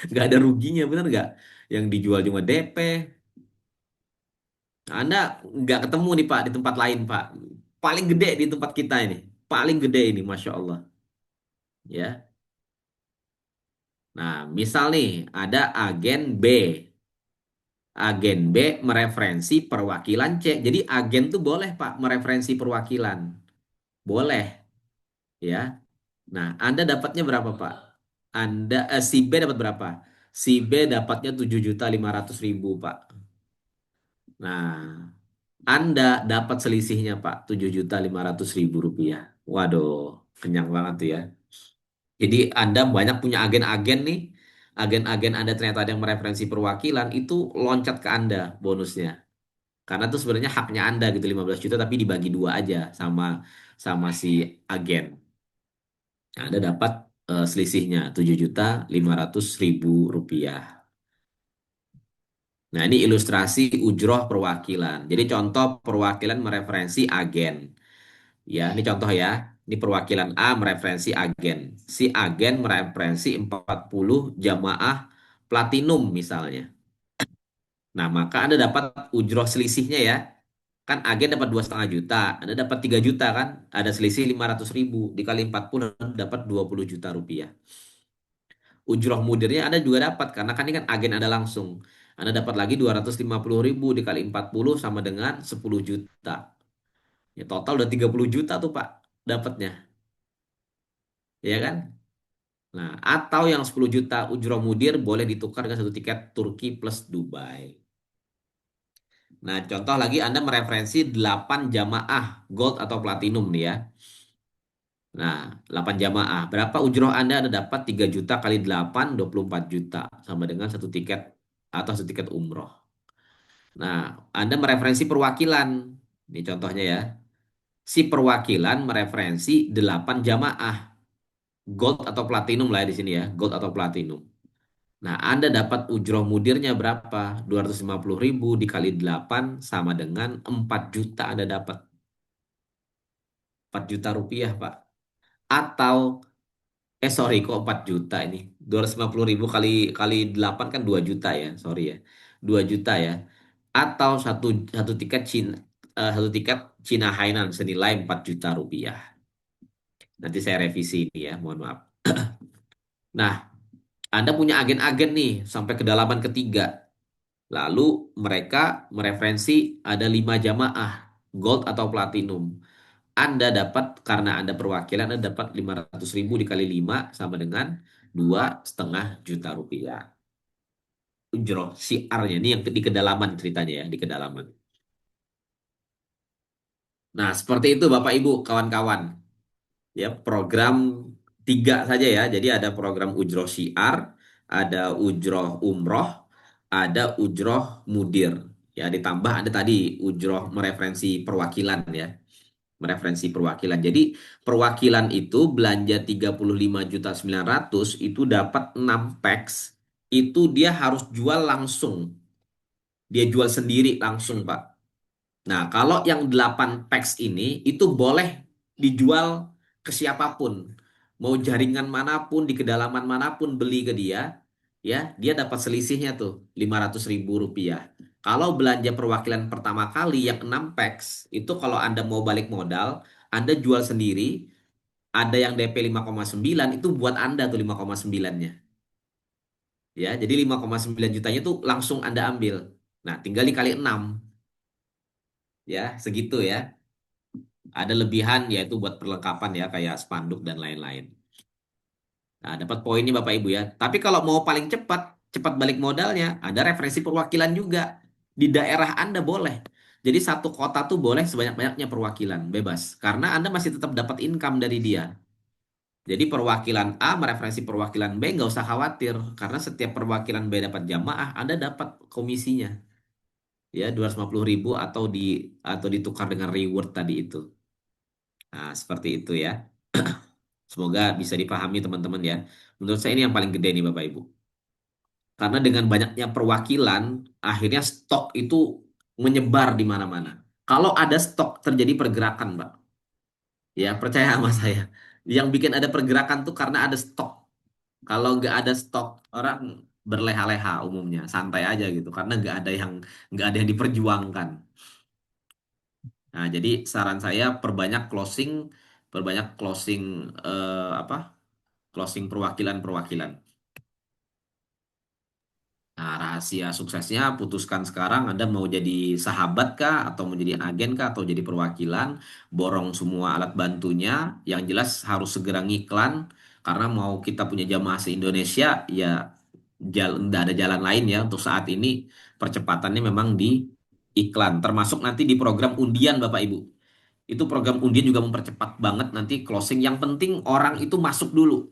Nggak ada ruginya, bener nggak? Yang dijual cuma DP. Nah, Anda nggak ketemu nih Pak di tempat lain Pak. Paling gede di tempat kita ini. Paling gede ini, Masya Allah. Ya. Nah, misal nih ada agen B. Agen B mereferensi perwakilan C. Jadi agen tuh boleh Pak mereferensi perwakilan. Boleh ya. Nah, Anda dapatnya berapa Pak? Si B dapat berapa? Si B dapatnya 7.500.000 Pak. Nah, Anda dapat selisihnya Pak 7.500.000 rupiah. Waduh, kenyang banget tuh ya. Jadi Anda banyak punya agen-agen nih. Agen-agen Anda ternyata ada yang mereferensi perwakilan itu loncat ke Anda bonusnya. Karena itu sebenarnya haknya Anda gitu 15 juta tapi dibagi dua aja sama sama si agen. Nah, Anda dapat selisihnya 7.500.000 rupiah. Nah, ini ilustrasi ujroh perwakilan. Jadi contoh perwakilan mereferensi agen. Ya, ini contoh ya. Ini perwakilan A mereferensi agen. Si agen mereferensi 40 jamaah platinum misalnya. Nah, maka Anda dapat ujroh selisihnya ya. Kan agen dapat 2,5 juta, Anda dapat 3 juta kan? Ada selisih 500.000, dikali 40 dapat 20 juta rupiah. Ujroh mudirnya Anda juga dapat, karena kan ini kan agen Anda langsung. Anda dapat lagi 250.000 dikali 40 sama dengan 10 juta. Ya total udah 30 juta tuh Pak, dapatnya. Ya kan? Nah, atau yang 10 juta ujroh mudir boleh ditukar dengan satu tiket Turki plus Dubai. Nah, contoh lagi Anda mereferensi 8 jamaah gold atau platinum nih ya. Nah, 8 jamaah. Berapa ujroh Anda? Anda dapat 3 juta kali 8, 24 juta. Sama dengan satu tiket atau satu tiket umroh. Nah, Anda mereferensi perwakilan. Ini contohnya ya. Si perwakilan mereferensi 8 jamaah. Gold atau platinum lah ya di sini ya. Gold atau platinum. Nah, Anda dapat ujroh mudirnya berapa? 250.000 dikali 8 sama dengan 4 juta Anda dapat. 4 juta rupiah, Pak. Atau sorry, kok 4 juta ini? 250.000 kali kali 8 kan 2 juta ya. Sorry ya. 2 juta ya. Atau satu tiket satu tiket Cina Hainan senilai 4 juta rupiah. Nanti saya revisi ini ya, mohon maaf. Nah, Anda punya agen-agen nih sampai kedalaman ketiga. Lalu mereka mereferensi ada 5 jamaah gold atau platinum. Anda dapat karena Anda perwakilan Anda dapat 500.000 dikali 5 sama dengan 2,5 juta rupiah. Ujroh siarnya ini yang di kedalaman ceritanya ya di kedalaman. Nah seperti itu Bapak Ibu kawan-kawan ya program tiga saja ya. Jadi ada program ujroh syiar, ada ujroh umroh, ada ujroh mudir. Ya ditambah ada tadi ujroh mereferensi perwakilan ya. Mereferensi perwakilan. Jadi perwakilan itu belanja 35.900.000 itu dapat 6 packs. Itu dia harus jual langsung. Dia jual sendiri langsung, Pak. Nah, kalau yang 8 packs ini itu boleh dijual ke siapapun. mau jaringan manapun di kedalaman manapun beli ke dia, ya dia dapat selisihnya tuh 500.000 rupiah. Kalau belanja perwakilan pertama kali yang 6 packs itu kalau Anda mau balik modal, Anda jual sendiri, ada yang DP 5,9 itu buat Anda tuh 5,9-nya. Ya, jadi 5,9 jutanya tuh langsung Anda ambil. Nah, tinggal dikali 6 ya, segitu ya. Ada lebihan yaitu buat perlengkapan ya kayak spanduk dan lain-lain. Nah, dapat poinnya Bapak Ibu ya. Tapi kalau mau paling cepat, cepat balik modalnya, ada referensi perwakilan juga. Di daerah Anda boleh. Jadi satu kota tuh boleh sebanyak-banyaknya perwakilan, bebas. Karena Anda masih tetap dapat income dari dia. Jadi perwakilan A mereferensi perwakilan B nggak usah khawatir. Karena setiap perwakilan B dapat jamaah, Anda dapat komisinya. Ya, 250.000 atau ditukar dengan reward tadi itu. Nah, seperti itu ya. Semoga bisa dipahami teman-teman ya. Menurut saya ini yang paling gede nih Bapak Ibu. Karena dengan banyaknya perwakilan, akhirnya stok itu menyebar di mana-mana. Kalau ada stok terjadi pergerakan, Mbak. Ya, percaya sama saya. Yang bikin ada pergerakan tuh karena ada stok. Kalau nggak ada stok, orang berleha-leha umumnya, santai aja gitu. Karena nggak ada yang diperjuangkan. Nah, jadi saran saya perbanyak closing apa? Closing perwakilan-perwakilan. Nah, rahasia suksesnya putuskan sekarang Anda mau jadi sahabat kah atau mau jadi agen kah atau jadi perwakilan, borong semua alat bantunya, yang jelas harus segera ngiklan karena mau kita punya jamaah se-Indonesia ya jalan nggak ada jalan lain ya untuk saat ini percepatannya memang di iklan termasuk nanti di program undian Bapak Ibu. Itu program undian juga mempercepat banget nanti closing. Yang penting orang itu masuk dulu.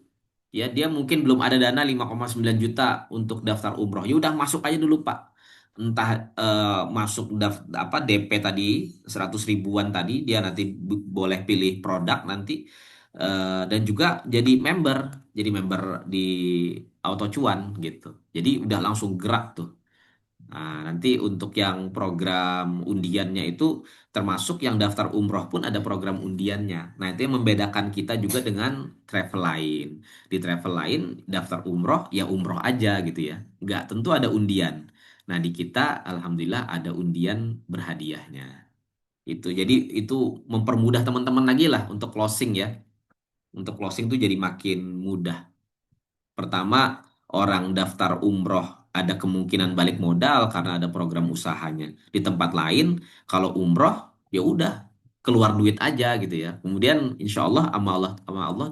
Ya, dia mungkin belum ada dana 5,9 juta untuk daftar umroh. Ya udah masuk aja dulu, Pak. Entah masuk apa DP tadi 100 ribuan tadi, dia nanti boleh pilih produk nanti. Dan juga jadi member di Auto Cuan gitu. Jadi udah langsung gerak tuh. Nah, nanti untuk yang program undiannya itu termasuk yang daftar umroh pun ada program undiannya. Nah, itu yang membedakan kita juga dengan travel lain. Di travel lain daftar umroh ya umroh aja gitu ya. Nggak tentu ada undian. Nah, di kita alhamdulillah ada undian berhadiahnya. Itu jadi itu mempermudah teman-teman lagi lah untuk closing ya. Untuk closing tuh jadi makin mudah. Pertama, orang daftar umroh ada kemungkinan balik modal karena ada program usahanya. Di tempat lain, kalau umroh ya udah keluar duit aja gitu ya. Kemudian insya Allah sama Allah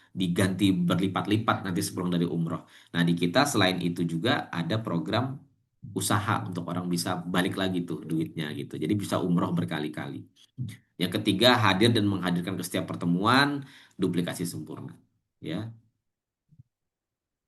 diganti berlipat-lipat nanti sepulang dari umroh. Nah di kita selain itu juga ada program usaha untuk orang bisa balik lagi tuh duitnya gitu. Jadi bisa umroh berkali-kali. Yang ketiga hadir dan menghadirkan ke setiap pertemuan duplikasi sempurna. Ya.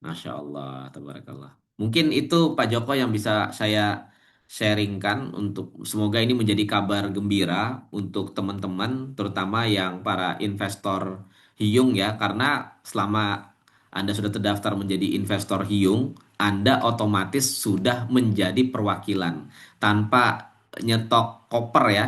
Masya Allah, tabarakallah. Mungkin itu Pak Joko yang bisa saya sharingkan untuk semoga ini menjadi kabar gembira untuk teman-teman, terutama yang para investor Hyung ya, karena selama Anda sudah terdaftar menjadi investor Hyung, Anda otomatis sudah menjadi perwakilan tanpa nyetok koper ya.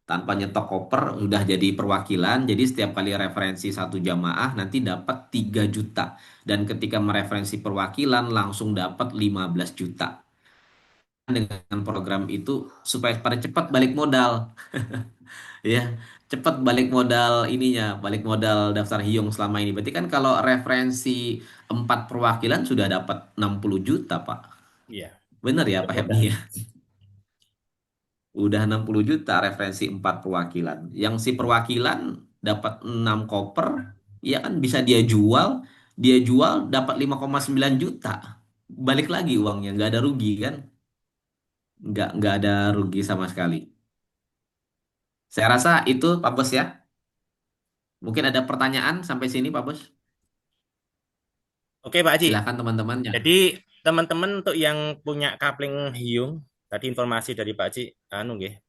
Tanpa nyetok koper sudah jadi perwakilan. Jadi setiap kali referensi satu jamaah nanti dapat 3 juta. Dan ketika mereferensi perwakilan langsung dapat 15 juta. Dengan program itu supaya pada cepat balik modal. Ya, cepat balik modal ininya, balik modal daftar Hyung selama ini. Berarti kan kalau referensi 4 perwakilan sudah dapat 60 juta, Pak. Iya, Bener ya, balik Pak Hebni modal. ya? Udah 60 juta referensi 4 perwakilan. Yang si perwakilan dapat 6 koper, ya kan bisa dia jual dapat 5,9 juta. Balik lagi uangnya, nggak ada rugi kan? Nggak ada rugi sama sekali. Saya rasa itu Pak Bos ya. Mungkin ada pertanyaan sampai sini Pak Bos. Oke, Pak Haji. Silahkan teman-temannya. Jadi teman-teman untuk yang punya kapling hiung, tadi informasi dari Pak Haji, anu nggih,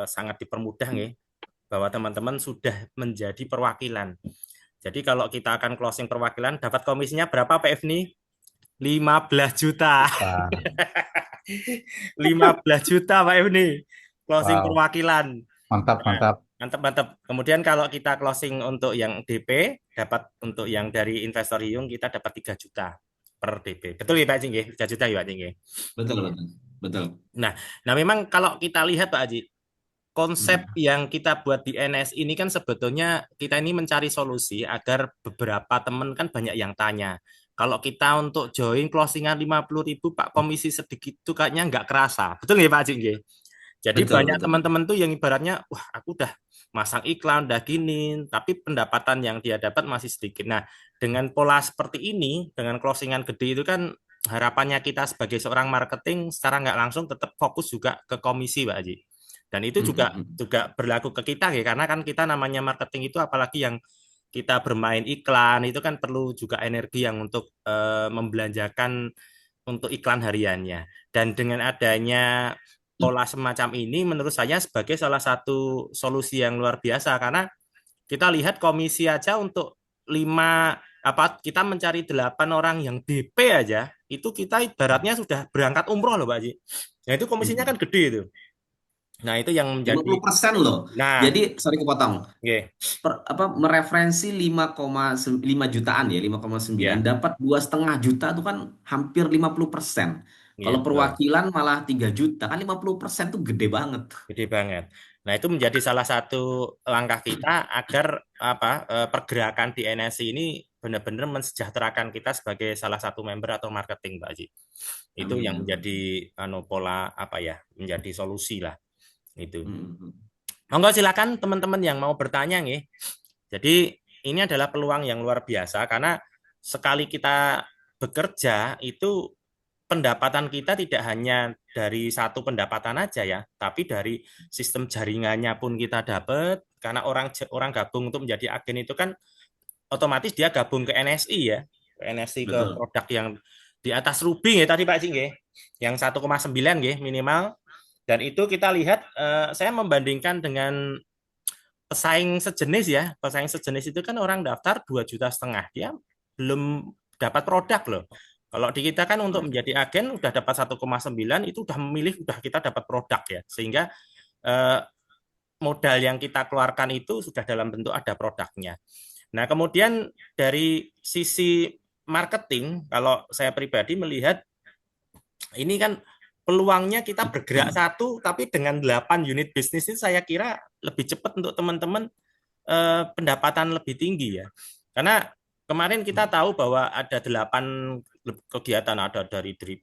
sangat dipermudah nggih, bahwa teman-teman sudah menjadi perwakilan. Jadi kalau kita akan closing perwakilan, dapat komisinya berapa Pak Efni? 15 juta. Kita, 15 juta Pak Efni. Closing wow, perwakilan. mantap, Nah, mantap. Mantap, mantap. Kemudian kalau kita closing untuk yang DP, dapat untuk yang dari investor Hyung kita dapat 3 juta per DP. Betul ya Pak Haji? Nggih? 3 juta ya Pak Haji? Nggih? Betul, betul. Betul. Nah, nah memang kalau kita lihat Pak Haji, konsep Mm. yang kita buat di NS ini kan sebetulnya kita ini mencari solusi agar beberapa teman kan banyak yang tanya. Kalau kita untuk join closingan 50.000 Pak komisi sedikit itu kayaknya nggak kerasa. Betul nggak Pak Haji? Nggih? Jadi Betul, banyak betul. teman-teman tuh yang ibaratnya, wah aku udah masang iklan, udah gini, tapi pendapatan yang dia dapat masih sedikit. Nah, dengan pola seperti ini, dengan closingan gede itu kan harapannya kita sebagai seorang marketing secara nggak langsung tetap fokus juga ke komisi, Pak Haji. Dan itu Mm, juga mm, mm. juga berlaku ke kita ya, karena kan kita namanya marketing itu apalagi yang kita bermain iklan itu kan perlu juga energi yang untuk membelanjakan untuk iklan hariannya. Dan dengan adanya pola semacam ini menurut saya sebagai salah satu solusi yang luar biasa karena kita lihat komisi aja untuk 5 kita mencari 8 orang yang DP aja itu kita ibaratnya sudah berangkat umroh loh Pak Haji. Nah itu komisinya kan Mm. gede itu. Nah itu yang lima menjadi puluh persen loh. nah Jadi, sorry kepotong. oke Mereferensi 5,5 jutaan ya, 5,9 ya dapat 2,5 juta itu kan hampir 50%. iya Kalau betul. perwakilan malah 3 juta kan 50% tuh gede banget. Gede banget. Nah, itu menjadi salah satu langkah kita agar pergerakan di NSI ini benar-benar mensejahterakan kita sebagai salah satu member atau marketing, Pak Haji. Itu Amin, yang amin. menjadi pola menjadi solusi lah itu. Mm. Monggo silakan teman-teman yang mau bertanya nih. Jadi ini adalah peluang yang luar biasa karena sekali kita bekerja itu pendapatan kita tidak hanya dari satu pendapatan aja ya, tapi dari sistem jaringannya pun kita dapat karena orang orang gabung untuk menjadi agen itu kan otomatis dia gabung ke NSI ya, ke NSI ke Betul. produk yang di atas Ruby ya tadi Pak Cing ya, yang 1,9 ya minimal. Dan itu kita lihat saya membandingkan dengan pesaing sejenis ya, pesaing sejenis itu kan orang daftar 2,5 juta, dia belum dapat produk loh. Kalau di kita kan untuk menjadi agen udah dapat 1,9 itu udah memilih udah kita dapat produk ya. Sehingga eh, modal yang kita keluarkan itu sudah dalam bentuk ada produknya. Nah, kemudian dari sisi marketing kalau saya pribadi melihat ini kan peluangnya kita bergerak satu tapi dengan 8 unit bisnis itu saya kira lebih cepat untuk teman-teman pendapatan lebih tinggi ya. Karena kemarin kita tahu bahwa ada 8 kegiatan, ada dari Drip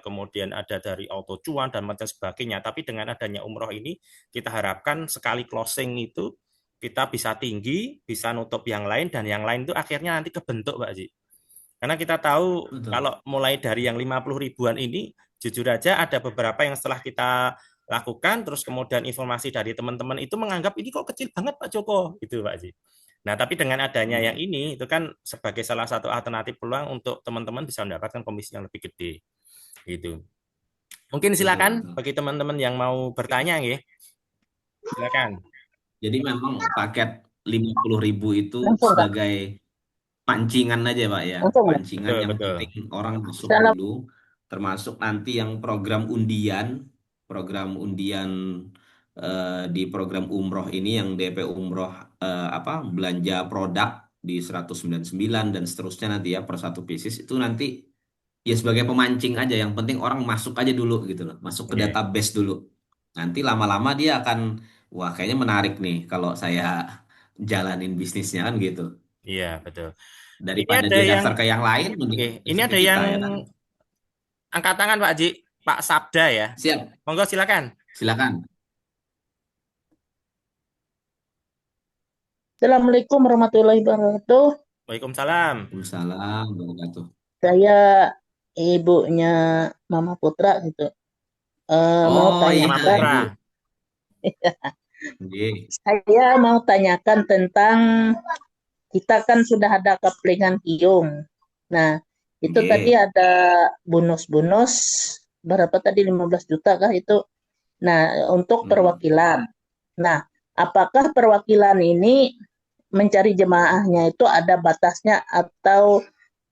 kemudian ada dari Auto Cuan dan macam sebagainya. Tapi dengan adanya umroh ini, kita harapkan sekali closing itu kita bisa tinggi, bisa nutup yang lain, dan yang lain itu akhirnya nanti kebentuk, Pak Haji. Karena kita tahu Betul. kalau mulai dari yang 50 ribuan ini, jujur aja ada beberapa yang setelah kita lakukan, terus kemudian informasi dari teman-teman itu menganggap ini kok kecil banget Pak Joko, gitu Pak Haji. Nah, tapi dengan adanya yang Mm. ini, itu kan sebagai salah satu alternatif peluang untuk teman-teman bisa mendapatkan komisi yang lebih gede, gitu. Mungkin Betul, silakan betul. bagi teman-teman yang mau bertanya, ya, silakan. Jadi memang paket 50.000 itu Langsung Kak, sebagai pancingan aja Pak ya. langsung ya. Pancingan Betul, yang betul. penting orang masuk Salam. dulu. Termasuk nanti yang program undian di program umroh ini yang DP umroh belanja produk di 199 dan seterusnya nanti ya per satu pieces itu nanti ya sebagai pemancing aja. Yang penting orang masuk aja dulu gitu loh. Masuk ke Oke. database dulu. Nanti lama-lama dia akan wah kayaknya menarik nih kalau saya jalanin bisnisnya kan gitu. Iya, betul. Ini Daripada ada dia yang daftar ke yang lain, mending oke, ini masuk ke ada kita yang ya kan. angkat tangan Pak Haji, Pak Sabda ya. Siap, Monggo silakan. silakan. Assalamualaikum warahmatullahi wabarakatuh. Waalaikumsalam. Waalaikumsalam wabarakatuh. Saya ibunya Mama Putra gitu. Mau Oh iya, Mama tanyakan, Ibu. Putra. Oke. saya mau tanyakan tentang kita kan sudah ada keplingan Kiyung. Nah, itu tadi Oke. ada bonus-bonus berapa tadi 15 juta kah itu? Nah, untuk Mm. perwakilan. Nah, apakah perwakilan ini mencari jemaahnya itu ada batasnya atau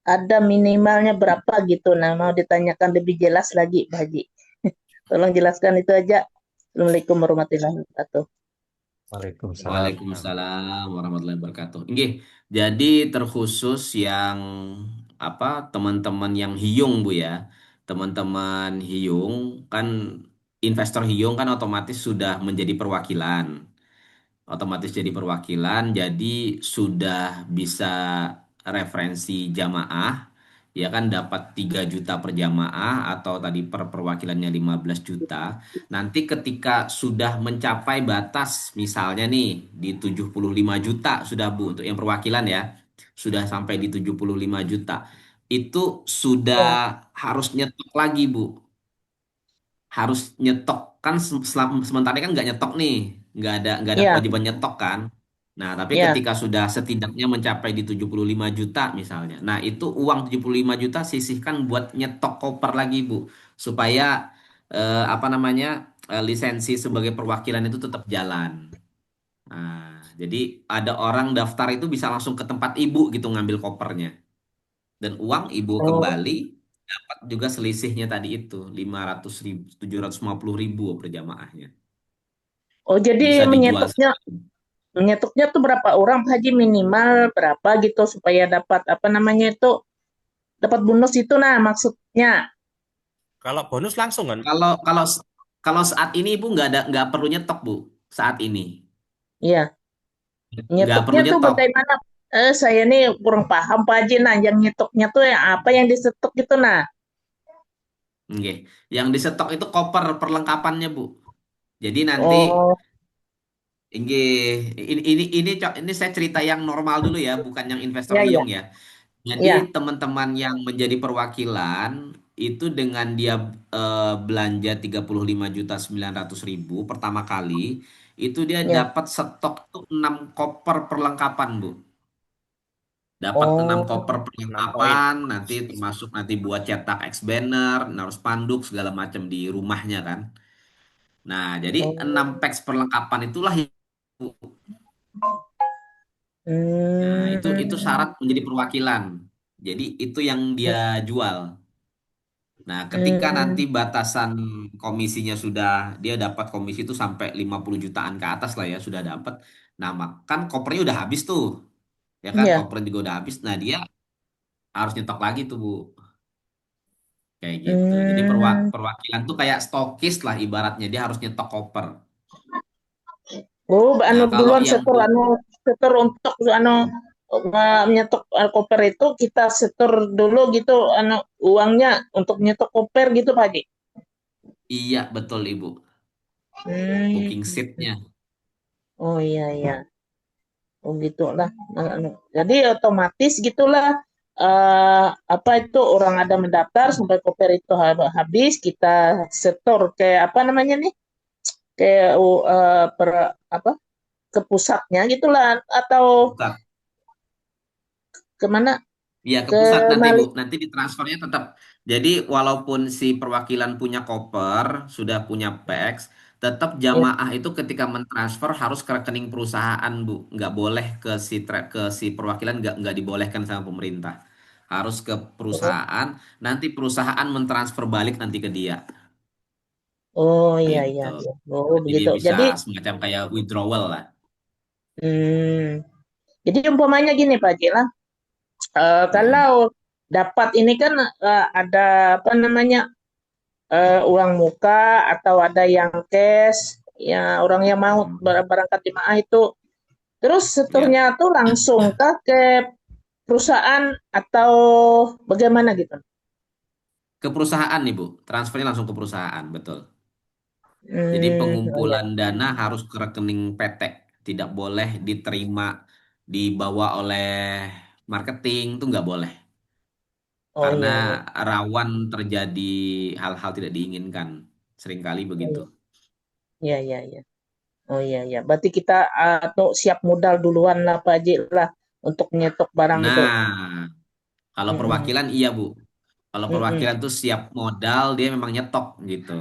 ada minimalnya berapa gitu? Nah, mau ditanyakan lebih jelas lagi, Pak Haji. Tolong jelaskan itu aja. Assalamualaikum warahmatullahi wabarakatuh. Waalaikumsalam. Waalaikumsalam warahmatullahi wabarakatuh. Nggih, jadi terkhusus yang apa teman-teman yang hiung Bu ya. Teman-teman hiung kan investor hiung kan otomatis sudah menjadi perwakilan. Otomatis jadi perwakilan, jadi sudah bisa referensi jamaah, ya kan dapat 3 juta per jamaah atau tadi per perwakilannya 15 juta. Nanti ketika sudah mencapai batas misalnya nih di 75 juta sudah Bu untuk yang perwakilan ya, sudah sampai di 75 juta. Itu sudah Oh, harus nyetok lagi Bu, harus nyetok kan sementara kan nggak nyetok nih, nggak ada ya, kewajiban nyetok kan. Nah, tapi ya. ketika sudah setidaknya mencapai di 75 juta misalnya. Nah, itu uang 75 juta sisihkan buat nyetok koper lagi, Bu, supaya apa namanya? Lisensi sebagai perwakilan itu tetap jalan. Nah, jadi ada orang daftar itu bisa langsung ke tempat Ibu gitu ngambil kopernya. Dan uang Ibu Oh, kembali dapat juga selisihnya tadi itu 500.000, 750.000 per jamaahnya. oh jadi Bisa dijual menyetuknya menyetuknya tuh berapa orang Pak Haji, minimal berapa gitu supaya dapat apa namanya itu, dapat bonus itu nah maksudnya. Kalau bonus langsung kan? kalau kalau kalau saat ini Ibu nggak perlu nyetok Bu. Saat ini Iya, nggak nyetuknya perlu tuh nyetok. bagaimana? Saya nih kurang paham Pak Haji, nah yang nyetuknya tuh yang apa yang disetuk gitu nah. Oke. Yang disetok itu koper perlengkapannya Bu. Jadi nanti Oh, ini ini saya cerita yang normal dulu ya, bukan yang investor ya ya, hiung ya. Jadi ya, teman-teman yang menjadi perwakilan itu dengan dia belanja 35.900.000 pertama kali itu dia ya. dapat stok tuh 6 koper perlengkapan Bu. Dapat 6 koper Oh, 6 poin. perlengkapan nanti termasuk nanti buat cetak X banner, naruh spanduk segala macam di rumahnya kan. Nah, jadi 6 oh, packs perlengkapan itulah yang nah, itu hmm, syarat menjadi perwakilan. Jadi itu yang dia jual. Nah, ketika nanti hmm, batasan komisinya sudah, dia dapat komisi itu sampai 50 jutaan ke atas lah ya, sudah dapat. Nah, kan kopernya udah habis tuh, ya kan? ya. Kopernya juga udah habis. Nah, dia harus nyetok lagi tuh, Bu. Kayak gitu. Jadi Hmm. perwakilan tuh kayak stokis lah ibaratnya, dia harus nyetok koper. Oh, anu Nah, kalau duluan yang setor anu setor untuk anu nyetok koper itu kita setor dulu gitu anu uangnya untuk nyetok koper gitu Pak Haji. iya betul Ibu, booking Hmm. seatnya. Oh iya iya. Oh gitulah. Anu. Jadi otomatis gitulah, apa itu orang ada mendaftar sampai koper itu habis kita setor kayak apa namanya nih? Kayak per apa? Ke pusatnya gitulah atau Pusat. kemana? Iya ke Ke pusat nanti Bu. Malik. Nanti ditransfernya tetap. Jadi walaupun si perwakilan punya koper, sudah punya PEX, tetap Ya. jamaah itu ketika mentransfer harus ke rekening perusahaan Bu. Nggak boleh ke ke si perwakilan nggak dibolehkan sama pemerintah. Harus ke Oh, perusahaan. Nanti perusahaan mentransfer balik nanti ke dia. oh iya iya Gitu. iya. Oh Jadi dia begitu. bisa Jadi semacam kayak withdrawal lah. hmm, jadi umpamanya gini Pak Jila, Mm-mm. kalau dapat ini kan ada apa namanya, uang muka atau ada yang cash, ya orang yang mau Mm-mm. berangkat jemaah itu, terus setornya Ya. tuh langsung kah ke perusahaan atau bagaimana gitu? Ke perusahaan nih Bu. Transfernya langsung ke perusahaan, betul. Jadi Oh iya, pengumpulan dana harus ke rekening PT, tidak boleh diterima dibawa oleh marketing, itu nggak boleh. oh Karena iya iya, rawan terjadi hal-hal tidak diinginkan. Seringkali oh begitu. iya iya iya. Iya. Oh iya iya, berarti kita tuh siap modal duluan lah Pak Haji lah untuk nyetok barang itu. Nah, kalau Mm-mm, perwakilan iya Bu. Kalau mm-mm, perwakilan tuh siap modal, dia memang nyetok gitu.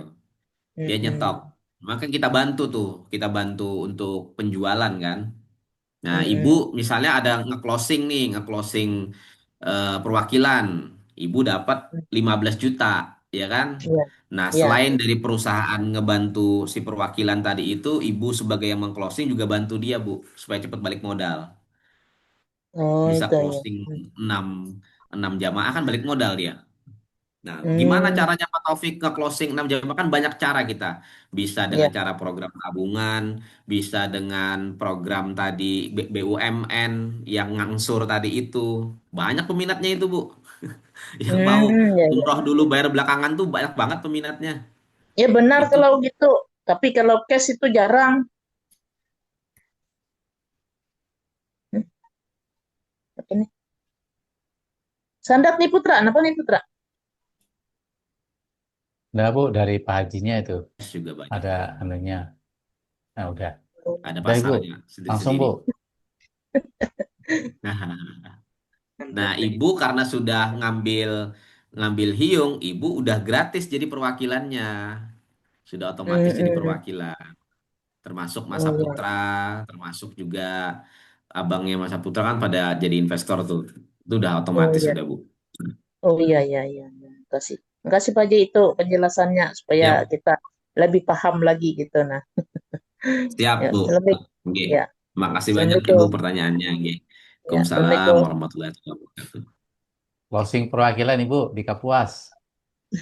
Dia nyetok. mm-mm, Maka kita bantu tuh, kita bantu untuk penjualan kan. Nah, ibu mm-mm, misalnya ada nge-closing nih, nge-closing perwakilan. Ibu dapat 15 juta. ya kan? Iya, Nah, iya. selain dari perusahaan ngebantu si perwakilan tadi itu, ibu sebagai yang mengclosing juga bantu dia, Bu, supaya cepat balik modal. Oh, Bisa itu ya. closing 6 6 jamaah kan balik modal dia. Nah, gimana Hmm, caranya Pak Taufik nge-closing 6 jamaah kan banyak cara kita. Bisa dengan ya. cara program tabungan, bisa dengan program tadi BUMN yang ngangsur tadi itu. Banyak peminatnya itu, Bu. Yang mau Ya, ya. umroh dulu bayar belakangan tuh banyak banget peminatnya. Ya benar Itu kalau gitu. Tapi kalau cash itu jarang. Hmm, apa nih? Sandak nih Putra, apa nih Putra? Udah Bu, dari Pak Hajinya itu juga banyak. ada anunya. Nah udah. Ada Udah Ibu, pasarnya langsung sendiri-sendiri. Bu. Nah, nah, ibu karena sudah ngambil ngambil hiung, ibu udah gratis jadi perwakilannya. Sudah Hmm, otomatis jadi hmm. perwakilan. Termasuk Masa Oh Putra, ya. termasuk juga abangnya Masa Putra kan pada jadi investor tuh. Itu udah Oh otomatis ya. udah, Bu. Oh iya, iya, iya. Iya. Makasih. Makasih Pak Haji itu penjelasannya supaya Siap, kita lebih paham lagi gitu. Nah, siap, ya, Bu. Assalamualaikum. Oke. Ya, Makasih banyak Ibu Assalamualaikum. pertanyaannya. Oke. Ya, Waalaikumsalam Assalamualaikum. warahmatullahi wabarakatuh. Closing perwakilan Ibu di Kapuas.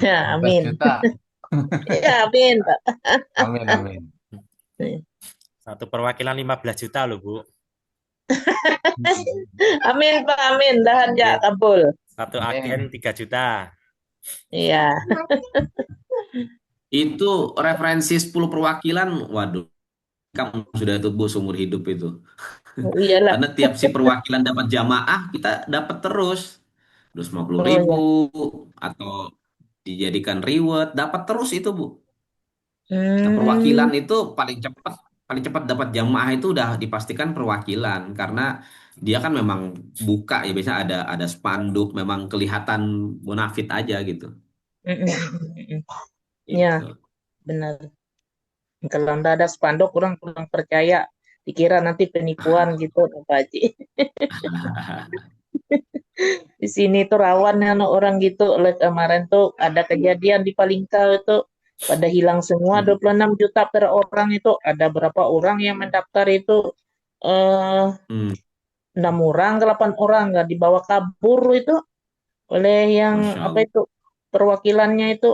Ya, 15 amin. juta. Ya, amin, Pak. Amin, amin. Satu perwakilan 15 juta loh, Bu. Amin, Pak, amin. Dahan ya Oke. kabul. Satu agen Amin. 3 juta. Iya. Itu referensi 10 perwakilan, waduh, kamu sudah itu Bu seumur hidup itu. Oh, iyalah. Karena tiap si perwakilan dapat jamaah, kita dapat terus. 250 Oh ribu ya. atau dijadikan reward, dapat terus itu Bu. Nah, Hmm, perwakilan itu paling cepat dapat jamaah itu udah dipastikan perwakilan karena dia kan memang buka ya biasanya ada spanduk memang kelihatan bonafit aja gitu. mm, mm, mm, mm. Ya, Itu. benar. Kalau nggak ada spanduk, orang kurang percaya. Dikira nanti penipuan gitu, Pak Haji. Di sini tuh rawan ya no, orang gitu. Oleh kemarin tuh ada kejadian di Palingkau itu pada hilang semua Hmm. 26 juta per orang itu. Ada berapa orang yang mendaftar itu? Eh, Hmm. 6 orang, 8 orang nggak dibawa kabur itu oleh yang Masya apa Allah. itu perwakilannya itu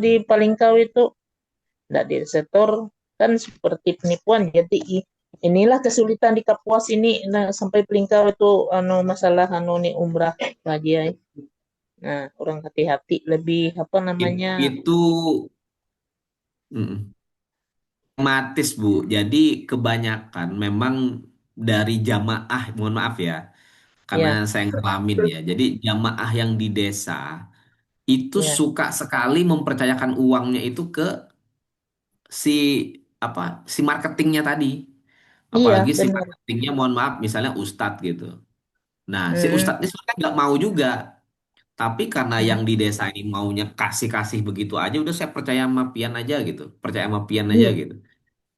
di Palingkau itu tidak disetor kan seperti penipuan. Jadi inilah kesulitan di Kapuas ini nah, sampai Palingkau itu anu masalah anu nih umrah haji ya. Nah, kurang hati-hati lebih apa namanya? Itu mm, otomatis Bu. Jadi kebanyakan memang dari jamaah, mohon maaf ya, karena Ya, saya ngalamin ya. Jadi jamaah yang di desa itu ya, suka sekali mempercayakan uangnya itu ke si si marketingnya tadi. iya Apalagi si benar. marketingnya mohon maaf misalnya Ustadz gitu. Nah, si Hmm, Ustadz ini sebenarnya nggak mau juga. Tapi karena hmm, yang di desa ini maunya kasih-kasih begitu aja, udah saya percaya sama Pian aja gitu. Percaya sama Pian aja iya, gitu.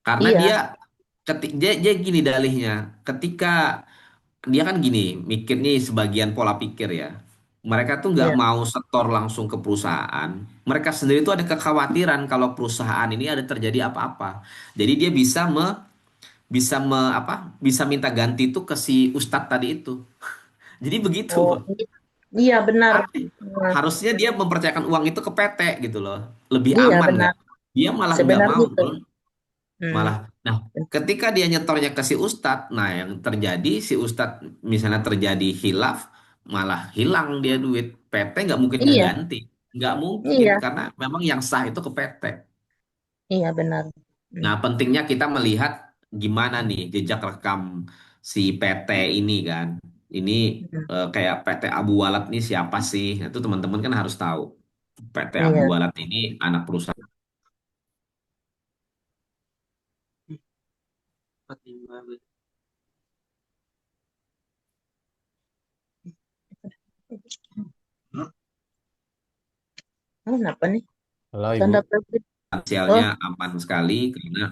Karena dia iya, dia gini dalihnya. Ketika dia kan gini, mikirnya sebagian pola pikir ya. Mereka tuh nggak iya. mau setor langsung ke perusahaan. Mereka sendiri tuh ada kekhawatiran kalau perusahaan ini ada terjadi apa-apa. Jadi dia bisa minta ganti itu ke si Ustadz tadi itu. Jadi begitu. Oh, iya benar. Tapi Nah, harusnya dia mempercayakan uang itu ke PT gitu loh. Lebih iya aman benar. nggak? Dia malah nggak Sebenarnya mau. itu. Hmm, Malah, nah, ketika dia nyetornya ke si Ustadz, nah yang terjadi si Ustadz misalnya terjadi hilaf, malah hilang dia duit. PT nggak mungkin nggak iya, ganti. Nggak mungkin iya, karena memang yang sah itu ke PT. iya benar. Hmm, Nah, pentingnya kita melihat gimana nih jejak rekam si PT ini kan. Ini hmm, kayak PT Abu Walad nih siapa sih? Nah, itu teman-teman kan harus tahu. PT Abu iya. Walad ini anak perusahaan. Oh, kenapa nih? Halo Ibu. Tanda petik. Oh, Finansialnya aman sekali karena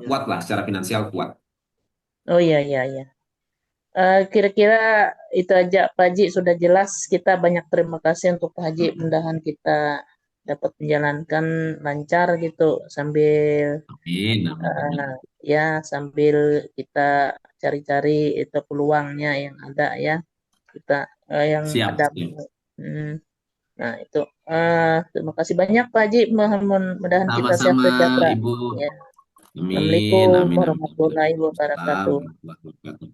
kuat lah secara finansial kuat. oh iya, iya, iya. Kira-kira itu aja Pak Haji, sudah jelas. Kita banyak terima kasih untuk Pak Haji. Mudahan kita dapat menjalankan lancar gitu sambil Amin, amin, eh, amin. ya sambil kita cari-cari itu peluangnya yang ada ya. Kita yang Siap, ada. siap. Hmm, nah itu terima kasih banyak Pak Haji. Mudah-mudahan kita sehat Sama-sama, sejahtera. Ibu. Ya. Amin, Assalamualaikum amin, amin. warahmatullahi Waalaikumsalam wabarakatuh. warahmatullahi wabarakatuh.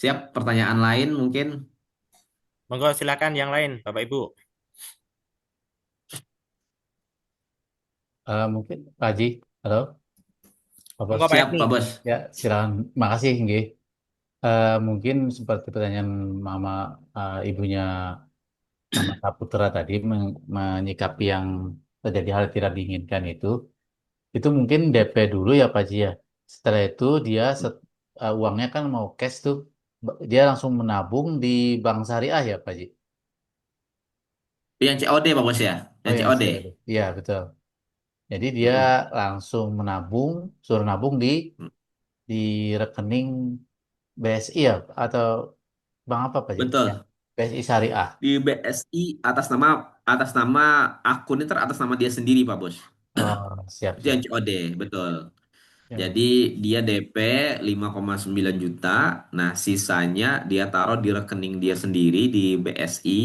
Siap, pertanyaan lain mungkin? Monggo silakan yang lain, Bapak Ibu. Mungkin Pak Haji, halo, Pak Bos. Monggo Pak Siap, Edmi. Pak Bos. Ya, silakan. Makasih, nggih. Mungkin seperti pertanyaan Mama, ibunya Mama Saputra tadi menyikapi yang terjadi hal tidak diinginkan itu mungkin DP dulu ya Pak Haji ya. Setelah itu dia uangnya kan mau cash tuh, dia langsung menabung di bank syariah ya Pak Haji. Yang COD, Pak Bos ya? Oh Yang yang COD. COD. Iya betul. Jadi dia Mm-mm. langsung menabung, suruh nabung di rekening BSI ya atau bank apa Pak Haji? Ya, Betul. BSI Syariah. Di BSI atas nama akun itu atas nama dia sendiri, Pak Bos. Oh siap Itu yang siap. COD, betul. Ya. Jadi dia DP 5,9 juta. Nah, sisanya dia taruh di rekening dia sendiri di BSI.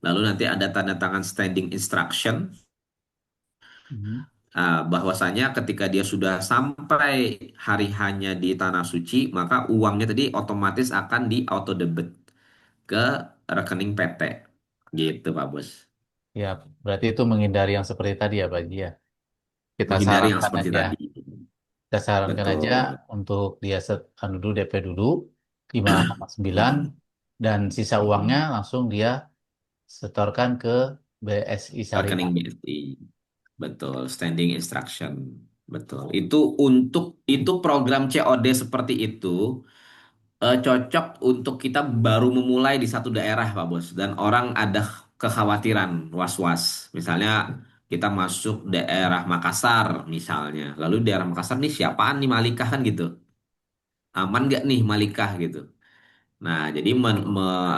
Lalu nanti ada tanda tangan standing instruction, Mhm. bahwasanya ketika dia sudah sampai hari hanya di Tanah Suci, maka uangnya tadi otomatis akan di auto debit ke rekening PT. Gitu, Pak Bos. Ya, berarti itu menghindari yang seperti tadi ya Pak Haji ya. Kita Menghindari yang sarankan seperti aja. tadi. Kita sarankan aja Betul. untuk dia dulu DP dulu 5,9 dan sisa uangnya Mm-mm. langsung dia setorkan ke BSI Rekening Syariah. BSI. Betul, standing instruction. Betul. Itu program COD seperti itu cocok untuk kita baru memulai di satu daerah, Pak Bos. Dan orang ada kekhawatiran, was-was. Misalnya kita masuk daerah Makassar misalnya. Lalu daerah Makassar nih siapaan nih Malikah kan gitu. Aman nggak nih Malikah gitu. Nah, jadi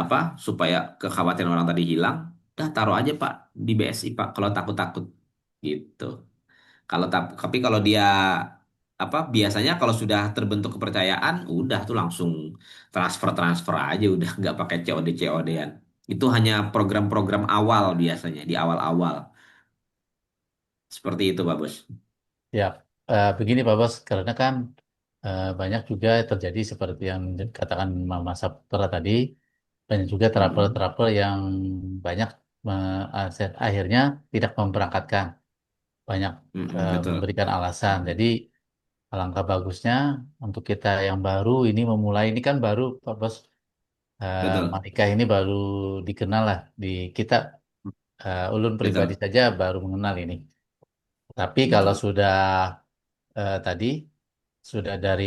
apa supaya kekhawatiran orang tadi hilang, dah taruh aja Pak di BSI Pak kalau takut-takut gitu. Tapi kalau dia apa biasanya kalau sudah terbentuk kepercayaan, udah tuh langsung transfer aja udah nggak pakai COD-an. Itu hanya program-program awal biasanya di awal-awal. Seperti itu, Pak Bos. Ya, begini Pak Bos, karena kan banyak juga terjadi seperti yang dikatakan Mama Saputra tadi, banyak juga Mm-mm. travel-travel yang banyak akhirnya tidak memberangkatkan, banyak Mm-mm, betul, memberikan alasan. Jadi alangkah bagusnya untuk kita yang baru ini memulai ini kan baru Pak Bos, betul, Monica ini baru dikenal lah di kita, ulun pribadi betul, saja baru mengenal ini. Tapi kalau betul. sudah tadi sudah dari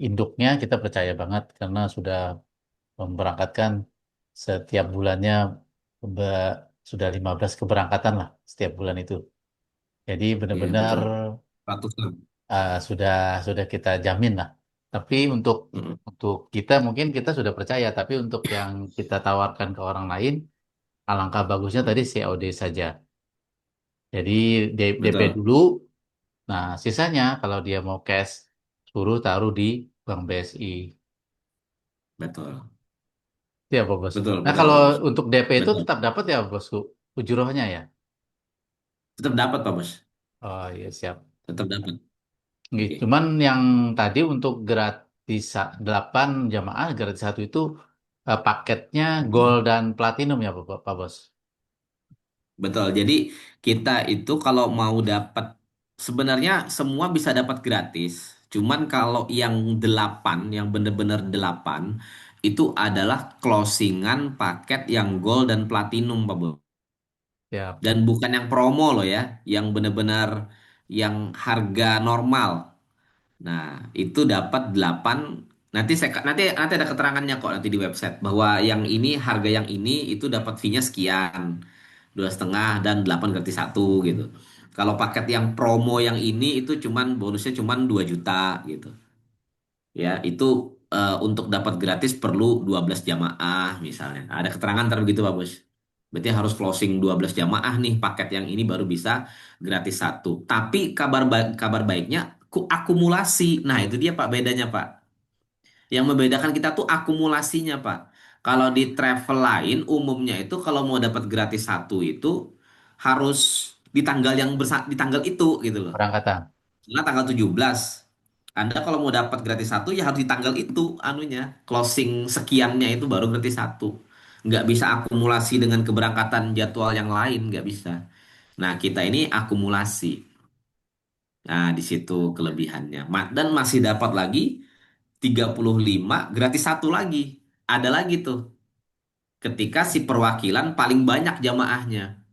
induknya kita percaya banget karena sudah memberangkatkan setiap bulannya be- sudah 15 keberangkatan lah setiap bulan itu. Jadi Iya, benar-benar betul. Ratusan. sudah kita jamin lah. Tapi Mm-mm, untuk kita mungkin kita sudah percaya, tapi untuk yang kita tawarkan ke orang lain, alangkah bagusnya tadi mm-mm. COD saja. Jadi DP Betul, dulu. Nah, sisanya kalau dia mau cash, suruh taruh di Bank BSI. betul, Ya, Pak Bos. betul, Nah, betul, kalau Pak Bos. untuk DP itu Betul. tetap dapat ya, Bosku? Ujrohnya ya? Tetap dapat, Pak Bos. Oh, iya, siap. Tetap dapat. Nggih, Oke. cuman yang tadi untuk gratis 8 jamaah, gratis satu itu paketnya Gold Mm-mm. dan Platinum ya, Pak Bos? Betul. Jadi kita itu kalau mau dapat sebenarnya semua bisa dapat gratis. Cuman kalau yang 8, yang bener-bener 8 itu adalah closingan paket yang gold dan platinum, Pak Bos. Siap. Dan bukan yang promo loh ya, yang bener-bener yang harga normal. Nah, itu dapat 8. Nanti ada keterangannya kok nanti di website bahwa yang ini harga yang ini itu dapat fee-nya sekian, 2,5 dan 8 gratis satu gitu. Kalau paket yang promo yang ini itu cuman bonusnya cuman 2 juta gitu. Ya, itu untuk dapat gratis perlu 12 jamaah misalnya. Ada keterangan ntar begitu Pak Bos. Berarti harus closing 12 jamaah nih paket yang ini baru bisa gratis satu. Tapi kabar baiknya akumulasi. Nah, itu dia Pak bedanya Pak. Yang membedakan kita tuh akumulasinya Pak. Kalau di travel lain umumnya itu kalau mau dapat gratis satu itu harus di tanggal itu gitu loh. Berangkatan. Karena tanggal 17 Anda kalau mau dapat gratis satu ya harus di tanggal itu anunya. Closing sekiannya itu baru gratis satu. Nggak bisa akumulasi dengan keberangkatan jadwal yang lain, nggak bisa. Nah, kita ini akumulasi. Nah, di situ kelebihannya. Dan masih dapat lagi 35 gratis satu lagi. Ada lagi tuh. Ketika si perwakilan paling banyak jamaahnya.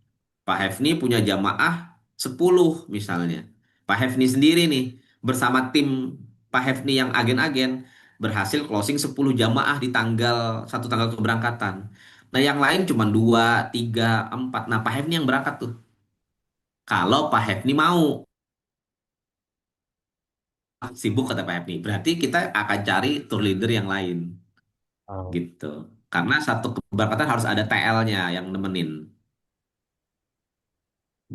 Pak Hefni punya jamaah 10 misalnya. Pak Hefni sendiri nih bersama tim Pak Hefni yang agen-agen berhasil closing 10 jamaah di satu tanggal keberangkatan. Nah yang lain cuma 2, 3, 4. Nah Pak Hefni yang berangkat tuh. Kalau Pak Hefni mau, sibuk kata Pak Hefni. Berarti kita akan cari tour leader yang lain Oh, gitu. Karena satu keberangkatan harus ada TL-nya yang nemenin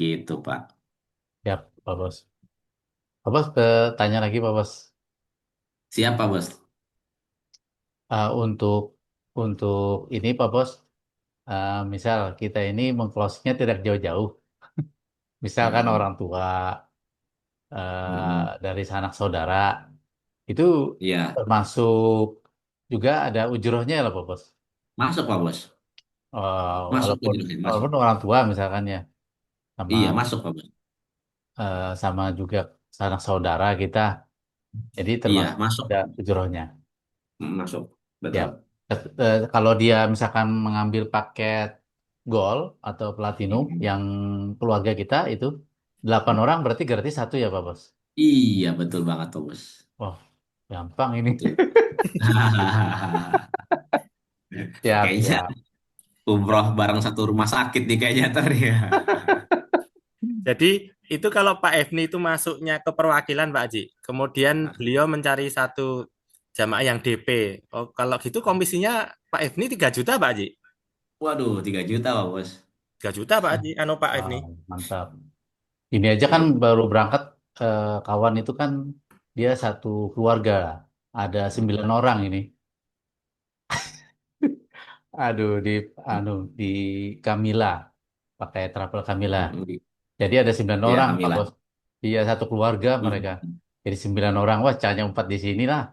gitu Pak. siap, Pak Bos. Pak Bos, tanya lagi, Pak Bos. Siapa Bos? Untuk ini, Pak Bos, misal kita ini mengclose-nya tidak jauh-jauh. Misalkan Mm-mm. orang tua, Mm-mm. dari sanak saudara, itu Iya, termasuk juga ada ujrohnya lah, Pak Bos. masuk Pak Bos. Masuk ke Walaupun jurnalis, masuk. walaupun orang tua misalkan ya, sama Iya, masuk Pak Bos. sama juga sanak saudara kita, jadi Iya, termasuk masuk. ada ujrohnya. Masuk. Ya, Betul. kalau dia misalkan mengambil paket gold atau platinum Mm-mm. yang keluarga kita itu 8 orang berarti gratis satu ya Pak Bos? Iya, betul banget Pak Bos. Wah, gampang ini. Betul. Siap, Kayaknya siap. umroh bareng satu rumah sakit nih kayaknya ntar ya. Jadi itu kalau Pak Efni itu masuknya ke perwakilan Pak Haji, kemudian beliau mencari satu jamaah yang DP. Oh, kalau gitu komisinya Pak Efni 3 juta Pak Haji. Waduh, 3 juta Pak Bos. 3 juta Pak Haji, anu Pak Efni. Wow, mantap. Ini aja kan Tuh. baru berangkat, kawan itu kan dia satu keluarga. Ada 9 orang ini. Aduh, di Camilla, pakai travel Camilla. Mm-mm. Jadi ada 9 orang, Ya, Pak Kamila. Bos. Iya, satu keluarga mereka. Mm. Jadi 9 orang, wah, hanya 4 di sini lah.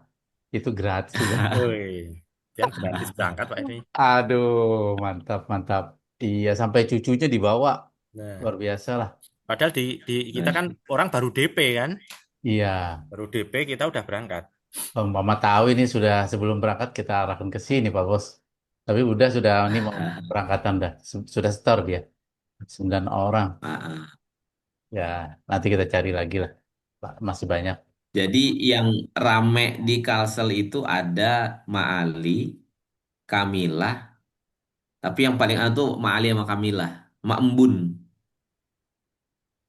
Itu gratis sudah. Woi, yang gratis berangkat Pak Efni. Aduh, mantap, mantap. Iya, sampai cucunya dibawa. Nah, Luar biasa lah. padahal di kita kan orang baru DP kan, Iya, baru DP kita udah berangkat. Bang Mama tahu ini sudah sebelum berangkat kita arahkan ke sini, Pak Bos. Tapi sudah ini mau berangkatan dah. Sudah setor dia. 9 orang. Ah. Ya, nanti kita cari lagi lah. Pak, masih banyak. Jadi yang rame di Kalsel itu ada Maali, Kamila, tapi yang paling anu tuh Maali sama Kamila, Mak Embun.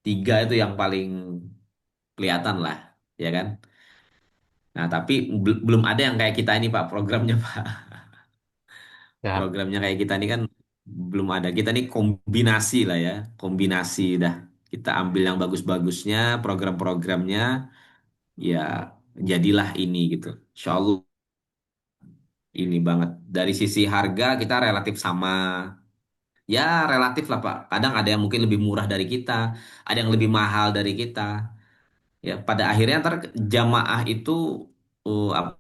Tiga itu yang paling kelihatan lah, ya kan? Nah, tapi belum ada yang kayak kita ini, Pak, programnya, Pak. Ya, Programnya kayak kita ini kan belum ada. Kita ini kombinasi lah ya, kombinasi dah. Kita ambil yang bagus-bagusnya, program-programnya, ya jadilah ini gitu. Insya Allah ini banget. Dari sisi harga kita relatif sama. Ya relatif lah Pak. Kadang ada yang mungkin lebih murah dari kita, ada yang lebih mahal dari kita. Ya pada akhirnya ntar jamaah itu apa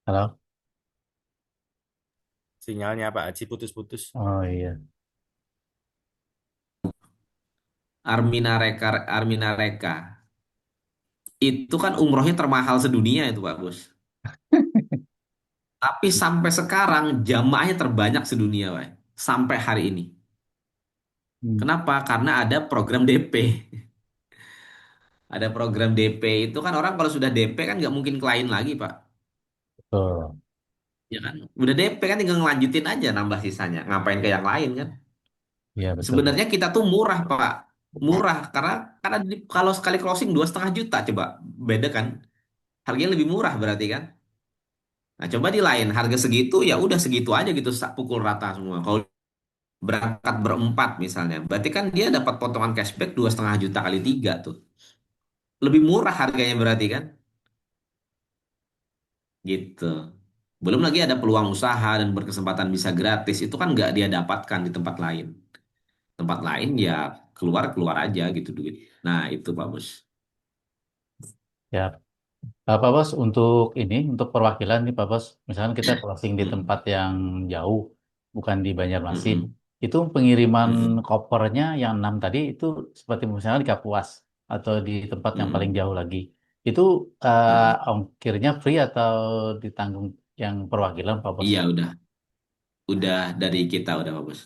halo. Sinyalnya Pak Haji putus-putus. Oh iya. Armina Reka itu kan umrohnya termahal sedunia itu Pak Bos. Tapi sampai sekarang jamaahnya terbanyak sedunia, Pak. Sampai hari ini. Hmm, Kenapa? Karena ada program DP. Ada program DP itu kan orang kalau sudah DP kan nggak mungkin klien lagi, Pak. betul. Ya kan? Udah DP kan tinggal ngelanjutin aja nambah sisanya. Ngapain ke yang lain kan? Iya betul. Sebenarnya kita tuh murah, Pak. Murah karena kalau sekali closing 2,5 juta, coba beda kan? Harganya lebih murah berarti kan? Nah, coba di lain harga segitu ya udah segitu aja gitu, pukul rata semua. Kalau berangkat berempat misalnya, berarti kan dia dapat potongan cashback 2,5 juta kali tiga tuh. Lebih murah harganya berarti kan? Gitu. Belum lagi ada peluang usaha dan berkesempatan bisa gratis. Itu kan nggak dia dapatkan di tempat lain. Tempat lain ya keluar-keluar aja gitu duit. Nah, itu Pak Bos. Ya, Pak Bos, untuk perwakilan nih Pak Bos, misalkan kita closing di Mm, tempat yang jauh, bukan di Banjarmasin, mm, itu pengiriman mm, kopernya yang 6 tadi itu seperti misalnya di Kapuas atau di tempat yang paling mm, jauh lagi, itu mm. ongkirnya free atau ditanggung yang perwakilan Pak Bos? Iya udah dari kita udah Pak Bos.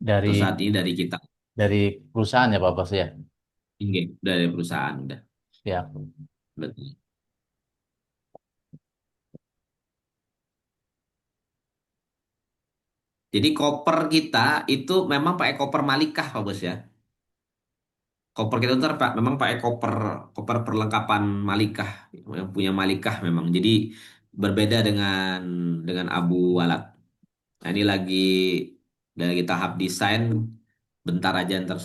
Untuk Dari saat ini dari kita. dari perusahaan ya Pak Bos ya? Iya, dari perusahaan udah. Ya. Betul. Jadi koper kita itu memang pakai koper Malikah Pak Bos ya. Koper kita ntar Pak memang pakai koper koper perlengkapan Malikah yang punya Malikah memang. Jadi berbeda dengan Abu Walad. Nah, ini lagi tahap desain, bentar aja ntar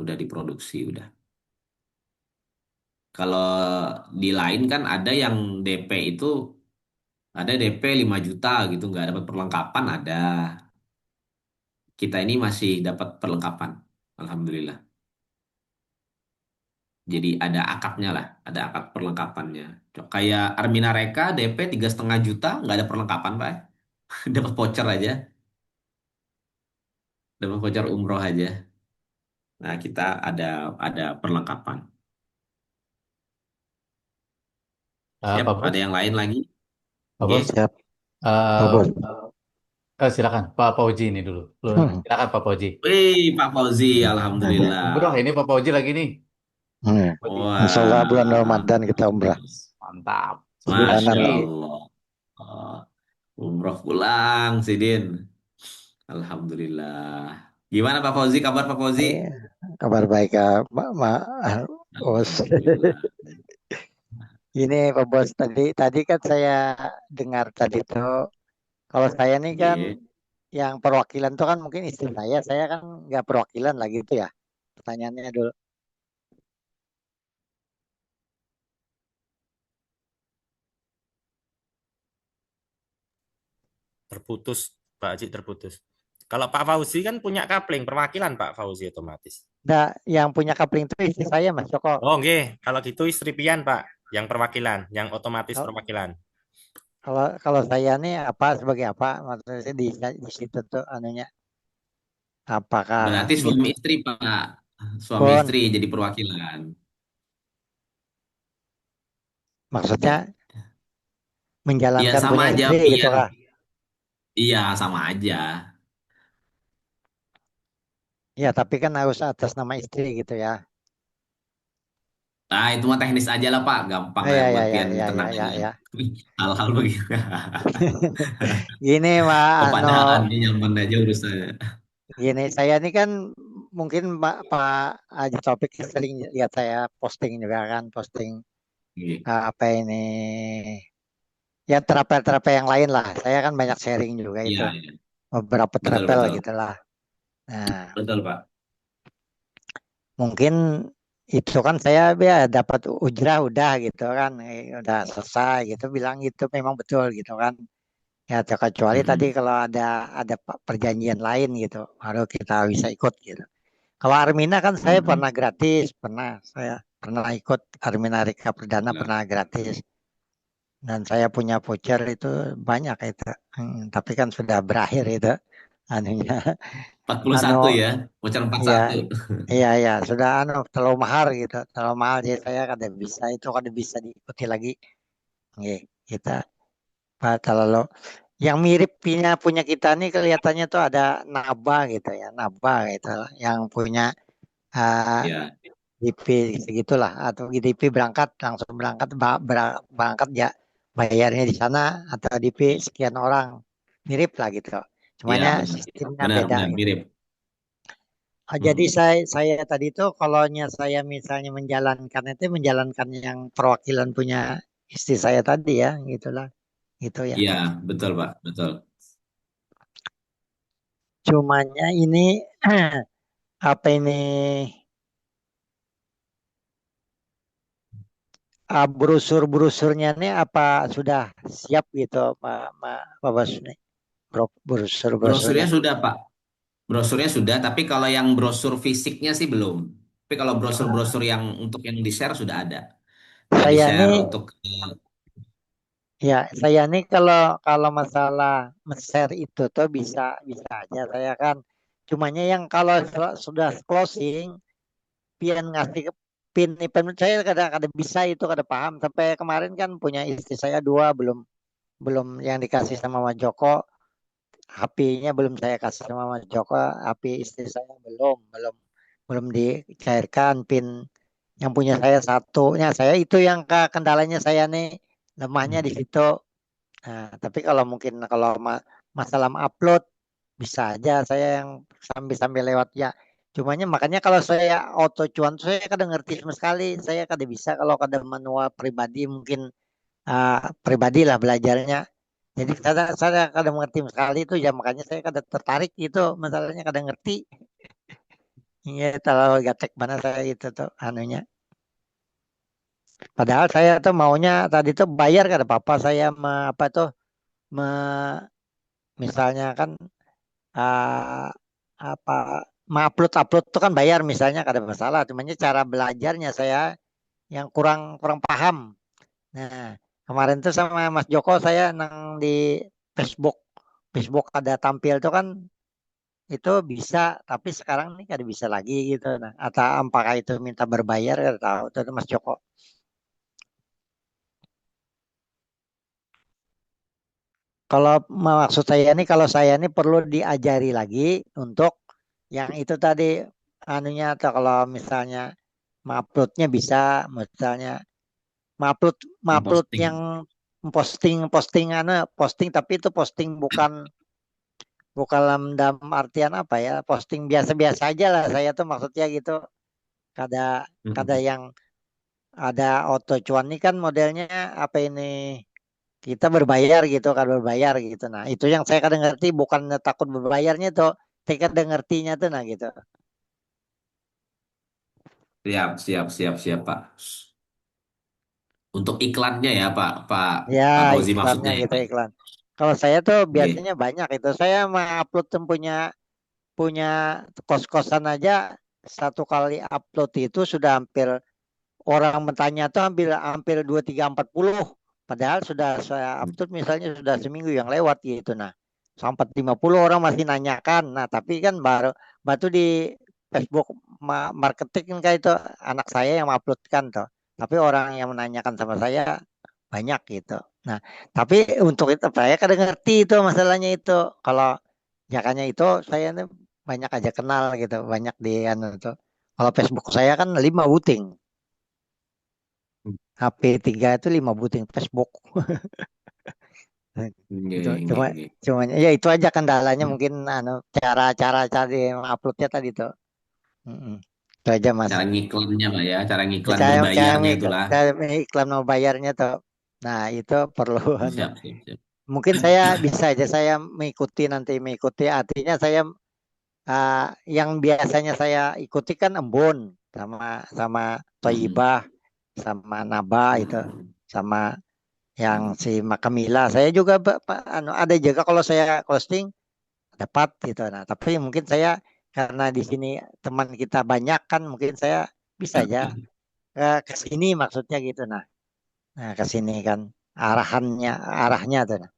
udah diproduksi udah. Kalau di lain kan ada yang DP itu ada DP 5 juta gitu nggak dapat perlengkapan ada. Kita ini masih dapat perlengkapan. Alhamdulillah. Jadi ada akadnya lah, ada akad perlengkapannya. Kayak Armina Reka DP 3,5 juta nggak ada perlengkapan Pak. Dapat voucher aja, dapat voucher umroh aja. Nah kita ada perlengkapan. Siap, Pak ada Bos, yang lain lagi? Pak Oke. Bos, Siap, Pak eh, Bos. silakan Pak Fauji ini dulu. Hmm. Silakan Pak Fauji. Wih, Pak Fauzi, Umroh alhamdulillah. ini Pak Fauji lagi nih. Hmm. Insya Allah bulan Wah, Ramadan kita umrah. Mantap. Sebulanan Masya lagi. Allah. Oh, umroh pulang, Sidin. Alhamdulillah. Gimana Pak Fauzi? Kabar Pak Fauzi? Eh, kabar baik, Bos. Alhamdulillah. Ini Pak Bos, tadi kan saya dengar tadi tuh, kalau saya nih kan Iya. yang perwakilan tuh kan mungkin istri saya kan nggak perwakilan lagi itu ya. Pertanyaannya dulu. Terputus, Pak Haji terputus. Kalau Pak Fauzi kan punya kapling perwakilan Pak Fauzi otomatis. Nah, yang punya kapling itu istri saya Mas Joko. Oh, oke. Kalau gitu istri Pian, Pak, yang perwakilan, yang otomatis Kalau perwakilan. kalau kalau saya nih apa sebagai apa? Maksudnya di situ tuh anunya apakah Berarti gitu suami istri Pak. Suami pun istri jadi perwakilan. maksudnya Iya menjalankan sama punya aja, istri gitu Pian. kah? Iya sama aja. Ya, tapi kan harus atas nama istri gitu ya. Nah itu mah teknis aja lah Pak. Gampang Ah, lah ya, ya, buat ya, Pian ya, ya, tenang ya, aja. ya. Hal-hal begitu. Gini, Pak, Kepadaan ini nyaman aja urusannya. gini, saya ini kan mungkin Pak Haji Taufik sering lihat saya posting juga kan, posting Iya, apa ini, ya terapi-terapi yang lain lah. Saya kan banyak sharing juga itu, iya, iya. beberapa Betul, terapel betul. gitu lah. Nah, Betul Pak. mungkin itu kan saya ya dapat ujrah udah gitu kan, udah selesai gitu, bilang gitu memang betul gitu kan. Ya, kecuali tadi Mm-mm. kalau ada perjanjian lain gitu, baru kita bisa ikut gitu. Kalau Armina kan saya Mm-mm. pernah gratis, saya pernah ikut Armina Rika Perdana Ya. pernah gratis. Dan saya punya voucher itu banyak itu. Tapi kan sudah berakhir itu anunya. Empat puluh Anu, satu ya. Voucher ya, 41. iya, sudah terlalu mahal gitu, terlalu mahal jadi saya kada bisa itu kada bisa diikuti lagi. Oke, kita kalau yang mirip punya kita nih kelihatannya tuh ada Naba gitu ya, Naba gitu yang punya uh, Ya, DP segitulah atau DP langsung berangkat ya bayarnya di sana atau DP sekian orang mirip lah gitu. iya Cumanya benar. sistemnya Benar, beda benar gitu. mirip. Jadi Hmm. saya tadi itu kalau saya misalnya menjalankan itu menjalankan yang perwakilan punya istri saya tadi ya, gitulah, gitu ya. Iya, betul Pak, betul. Cumanya ini apa ini brosur-brosurnya nih apa sudah siap gitu Pak Bos nih, brosur-brosurnya. Brosurnya sudah Pak, brosurnya sudah, tapi kalau yang brosur fisiknya sih belum. Tapi kalau brosur-brosur yang untuk yang di-share sudah ada. Udah Saya di-share nih untuk Ya, saya nih kalau kalau masalah share itu tuh bisa bisa aja saya kan. Cumanya yang kalau sudah closing, pian ngasih pin pin saya kadang-kadang bisa itu kada paham. Sampai kemarin kan punya istri saya dua belum belum yang dikasih sama Mas Joko, HP-nya belum saya kasih sama Mas Joko, HP istri saya belum belum dicairkan pin yang punya saya satunya. Saya itu yang kendalanya saya nih lemahnya di situ. Nah, tapi kalau mungkin kalau masalah upload bisa aja saya yang sambil-sambil lewat ya. Cumanya makanya kalau saya auto cuan tuh saya kadang ngerti sama sekali. Saya kadang bisa kalau kadang manual pribadi mungkin pribadi lah belajarnya. Jadi saya kadang mengerti sekali itu ya makanya saya kadang tertarik gitu masalahnya kadang ngerti. Iya kalau gatek mana saya itu tuh anunya. Padahal saya tuh maunya tadi tuh bayar kada apa-apa saya apa tuh misalnya kan eh, apa upload upload itu kan bayar misalnya kada masalah cuman cara belajarnya saya yang kurang kurang paham. Nah kemarin tuh sama Mas Joko saya nang di Facebook Facebook ada tampil tuh kan itu bisa tapi sekarang nih kada bisa lagi gitu nah atau apakah itu minta berbayar kada tahu tuh Mas Joko. Kalau maksud saya nih kalau saya nih perlu diajari lagi untuk yang itu tadi anunya atau kalau misalnya menguploadnya bisa misalnya mengupload mengupload yang memposting. posting posting posting tapi itu posting bukan bukan dalam artian apa ya posting biasa-biasa aja lah saya tuh maksudnya gitu kada kada Hmm. yang ada auto cuan ini kan modelnya apa ini kita berbayar gitu kan berbayar gitu nah itu yang saya kadang ngerti bukan takut berbayarnya tuh saya kadang ngertinya tuh nah gitu Siap, siap, siap, siap Pak. Untuk iklannya ya Pak, Pak, ya Pak Fauzi iklannya maksudnya ya gitu Pak. iklan kalau saya tuh Oke. biasanya banyak itu saya mengupload tuh punya punya kos-kosan aja satu kali upload itu sudah hampir orang bertanya tuh hampir hampir 2 3 40 padahal sudah saya upload misalnya sudah seminggu yang lewat gitu nah sampai 50 orang masih nanyakan nah tapi kan baru batu di Facebook marketing kan kayak itu anak saya yang upload kan tuh tapi orang yang menanyakan sama saya banyak gitu nah tapi untuk itu saya kadang ngerti itu masalahnya itu kalau jakanya itu saya nih banyak aja kenal gitu banyak di anu tuh kalau Facebook saya kan 5 buting HP 3 itu 5 buting Facebook. Oke, Itu oke, cuma oke. cuma ya itu aja kendalanya mungkin anu cara-cara cari uploadnya tadi tuh. Mm-mm. Itu aja Mas. Cara ngiklannya Pak ya, cara Ya, ngiklan Saya saya berbayarnya itulah. saya iklan mau bayarnya tuh. Nah itu perlu anu. Siap, siap, siap. Mungkin saya bisa aja saya mengikuti nanti mengikuti artinya saya yang biasanya saya ikuti kan Embun sama sama Hmm. Toyibah sama Naba itu sama yang si Makamila. Saya juga anu, ada juga kalau saya posting dapat gitu. Nah, tapi mungkin saya karena di sini teman kita banyak kan, mungkin saya bisa aja ke sini maksudnya gitu. Nah ke sini kan arahannya arahnya tuh. Nah,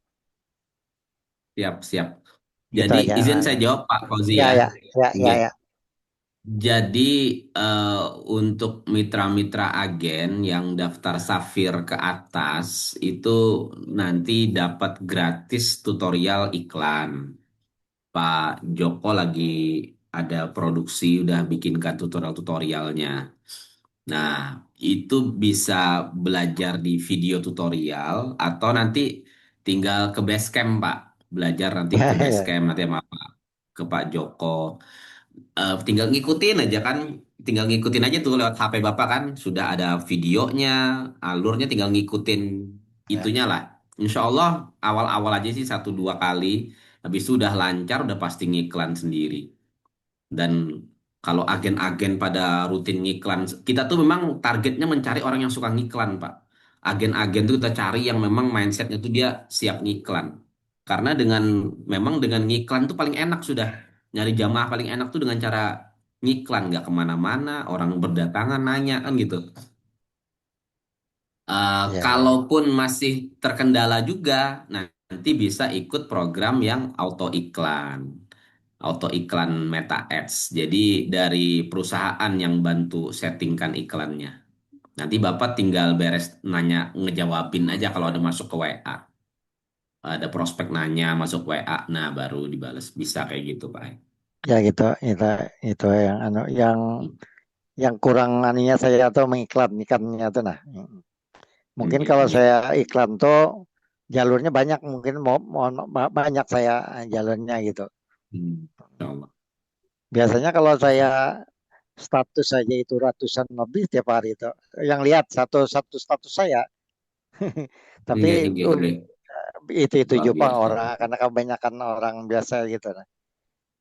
Siap, siap. gitu Jadi aja. izin saya jawab Pak Fauzi Ya ya. ya ya ya Oke. ya. Jadi eh, untuk mitra-mitra agen yang daftar Safir ke atas itu nanti dapat gratis tutorial iklan. Pak Joko lagi ada produksi udah bikinkan tutorial-tutorialnya. Nah, itu bisa belajar di video tutorial atau nanti tinggal ke Basecamp, Pak. Belajar nanti ke Ya, ya. Basecamp nanti sama ke Pak Joko. Tinggal ngikutin aja kan, tinggal ngikutin aja tuh lewat HP Bapak kan, sudah ada videonya, alurnya tinggal ngikutin Ya, itunya lah. Insya Allah awal-awal aja sih satu dua kali, habis itu udah lancar, udah pasti ngiklan sendiri. Dan kalau agen-agen pada rutin ngiklan, kita tuh memang targetnya mencari orang yang suka ngiklan, Pak. Agen-agen tuh kita cari yang memang mindsetnya tuh dia siap ngiklan. Karena memang dengan ngiklan tuh paling enak sudah. Nyari jamaah paling enak tuh dengan cara ngiklan, nggak kemana-mana, orang berdatangan nanya kan gitu. ya, ya. Kalaupun masih terkendala juga, nah, nanti bisa ikut program yang auto iklan. Auto iklan Meta Ads. Jadi dari perusahaan yang bantu settingkan iklannya. Nanti Bapak tinggal beres nanya ngejawabin aja kalau ada masuk ke WA. Ada prospek nanya masuk WA, nah baru dibales. Bisa kayak gitu, Pak. Ya gitu, itu yang yang kurang anunya saya tuh mengiklan ikannya tuh nah. Mungkin Nggih, kalau nggih. saya iklan tuh jalurnya banyak, mungkin banyak saya jalurnya gitu. Insya Allah. Biasanya kalau saya status saja itu ratusan lebih tiap hari itu. Yang lihat satu satu status saya, tapi Nggih, nggih, nggih. itu Luar juga biasa. orang karena kebanyakan orang biasa gitu. Nah.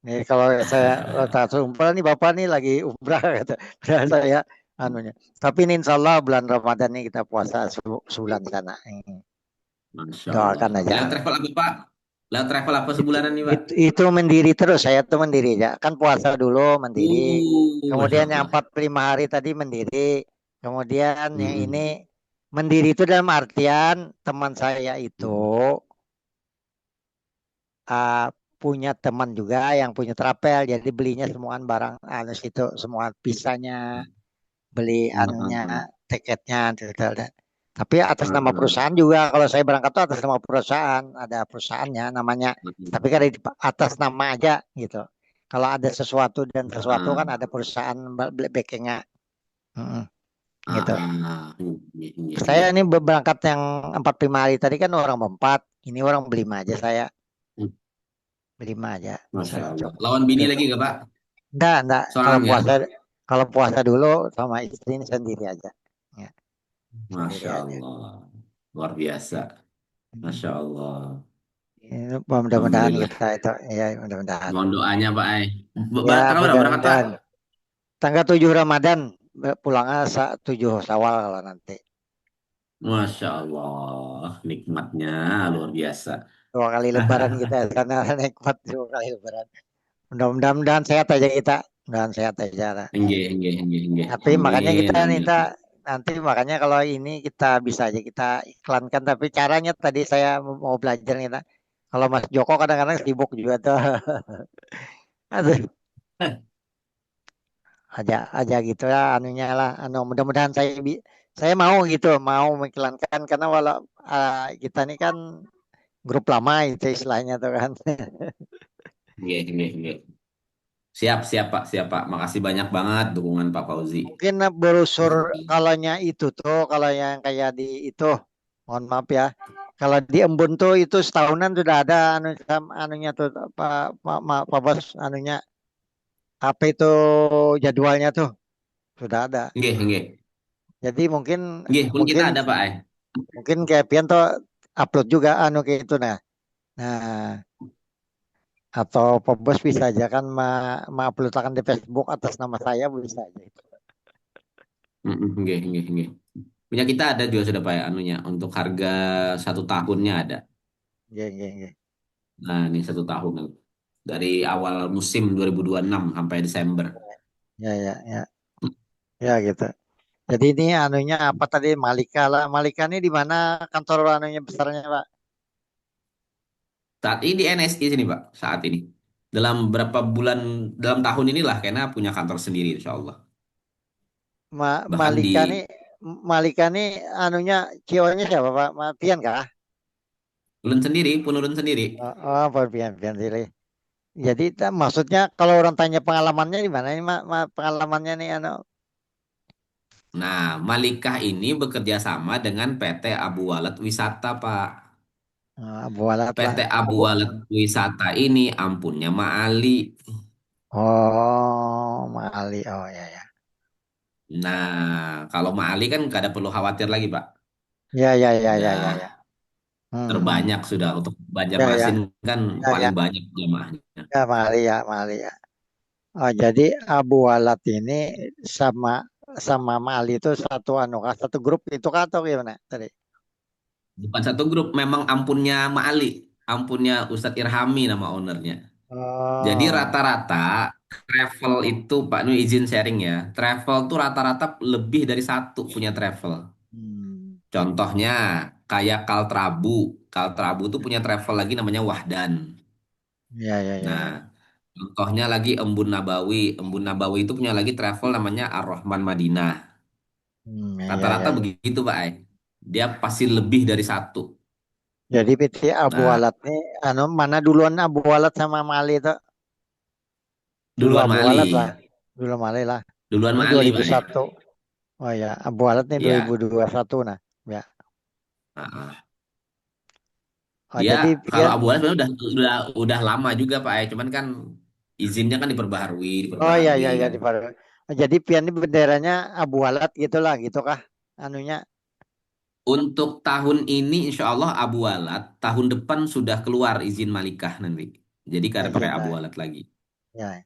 Nih kalau saya tak umrah nih bapak nih lagi umrah kata padahal saya anunya. Tapi ini insya Allah bulan Ramadan nih kita puasa sebulan sana. Masya Allah. Doakan aja. Lewat travel apa, Pak? Lewat travel apa sebulanan nih, Pak? Itu mendiri terus saya tuh mendiri ya. Kan puasa dulu mendiri. Masya Kemudian yang Allah. 45 hari tadi mendiri. Kemudian yang Mm-mm. ini mendiri itu dalam artian teman saya itu uh, punya teman juga yang punya trapel. Jadi belinya semua barang anu situ semua pisahnya beli anunya tiketnya gitu. Tapi atas nama perusahaan juga kalau saya berangkat tuh atas nama perusahaan ada perusahaannya namanya tapi kan di atas nama aja gitu. Kalau ada sesuatu dan sesuatu kan ada perusahaan backingnya. Mm-mm, gitu. Nggih, nggih, Saya nggih. ini berangkat yang 45 hari tadi kan orang berempat, ini orang berlima aja saya berlima aja. Masya Allah. Coba. Lawan bini Gitu. lagi gak, Pak? Enggak. Sorangan ya? Kalau puasa dulu sama istri ini sendiri aja. Ya, sendiri Masya aja. Allah. Luar biasa. Mm. Masya Allah. Ini mudah-mudahan Alhamdulillah. kita itu ya mudah-mudahan. Mohon doanya, Pak. Ya Tanggal berapa berangkat, Pak? mudah-mudahan. Tanggal 7 Ramadan pulangnya 7 Syawal kalau nanti. Masya Allah. Nikmatnya luar biasa. 2 kali Lebaran kita karena nikmat 2 kali Lebaran. Mudah-mudahan sehat aja kita. Mudahan sehat aja. Lah. Enggih, enggih, enggih, enggih. Tapi makanya Amin, kita amin. minta nanti makanya kalau ini kita bisa aja kita iklankan. Tapi caranya tadi saya mau belajar kita. Kalau Mas Joko kadang-kadang sibuk juga tuh. Aduh, aja gitu ya anunya lah. Mudah-mudahan saya mau gitu, mau mengiklankan karena walau kita ini kan grup lama itu istilahnya tuh kan. Enggih, enggih, enggih. Siap, siap, Pak. Siap, Pak. Makasih banyak banget dukungan Pak Fauzi. Mungkin brosur kalaunya itu tuh, kalau yang kayak di itu, mohon maaf ya. Kalau di Embun tuh itu setahunan sudah ada anunya tuh Pak Bos anunya apa itu jadwalnya tuh sudah ada. Enggih, enggih. Jadi mungkin Enggih, pun kita mungkin ada, Pak. mungkin kayak Pian tuh upload juga anu kayak itu nah. Nah, atau Pak Bos bisa aja kan uploadkan di Facebook atas nama saya bisa aja itu. Enggih, enggih, enggih. Punya kita ada juga sudah Pak ya, anunya. Untuk harga 1 tahunnya ada. Iya, iya, iya. Nah, ini 1 tahun. Dari awal musim 2026 sampai Desember. Ya, ya, ya. Ya gitu. Jadi ini anunya apa tadi Malika lah. Malika ini di mana kantor anunya besarnya Pak? Saat ini di NSI sini, Pak. Saat ini. Dalam berapa bulan, dalam tahun inilah, karena punya kantor sendiri, insya Allah. Bahkan di Malika nih Malika nih anunya cionya siapa Pak? Pian kah? Ulun sendiri, pun Ulun sendiri. Pak Pian Pian sih. Jadi maksudnya kalau orang tanya pengalamannya di mana ini pengalamannya nih Nah, Malikah ini bekerja sama dengan PT Abu Walad Wisata, Pak. bualat lah. PT Abu Walad Wisata ini ampunnya Ma'ali. Oh, Mali. Oh ya ya. Nah, kalau Mali kan nggak ada perlu khawatir lagi, Pak. Ya ya ya ya ya Udah ya. Hmm, hmm. terbanyak sudah untuk Ya Banjarmasin ya kan ya ya. paling banyak jamaahnya. Ya Mali ya Mali ya. Oh, jadi Abu Walat ini sama sama Mali itu satu anu kah? Satu grup itu kah atau gimana tadi? Bukan satu grup, memang ampunnya Ma'ali, ampunnya Ustadz Irhami nama ownernya. Jadi Oh. rata-rata travel itu, Pak Nu izin sharing ya, travel tuh rata-rata lebih dari satu punya travel. Hmm. Contohnya kayak Kaltrabu, Kaltrabu tuh punya travel lagi namanya Wahdan. Ya ya ya Nah, ya. contohnya lagi Embun Nabawi itu punya lagi travel namanya Ar-Rahman Madinah. Ya ya Rata-rata ya ya. begitu, Pak. Dia pasti lebih dari satu. Jadi PT Abu Nah, Walat nih, anu mana duluan Abu Walat sama Mali itu? Dulu duluan Abu Mali. Walat lah, dulu Mali lah. Duluan Ini Mali, Pak. 2001. Oh ya, Abu Walat nih Iya. 2021 nah. Ya. Heeh. Oh Dia jadi kalau pian. Abu Alas sebenarnya udah lama juga, Pak. Cuman kan izinnya kan Oh ya diperbaharui ya ya kan. di Oh, jadi pian ini benderanya Abu Walat gitulah gitu kah? Anunya. Untuk tahun ini insya Allah Abu Alat, tahun depan sudah keluar izin Malikah nanti. Jadi Oh, kada pakai izin Abu lah. Alat lagi. Ya.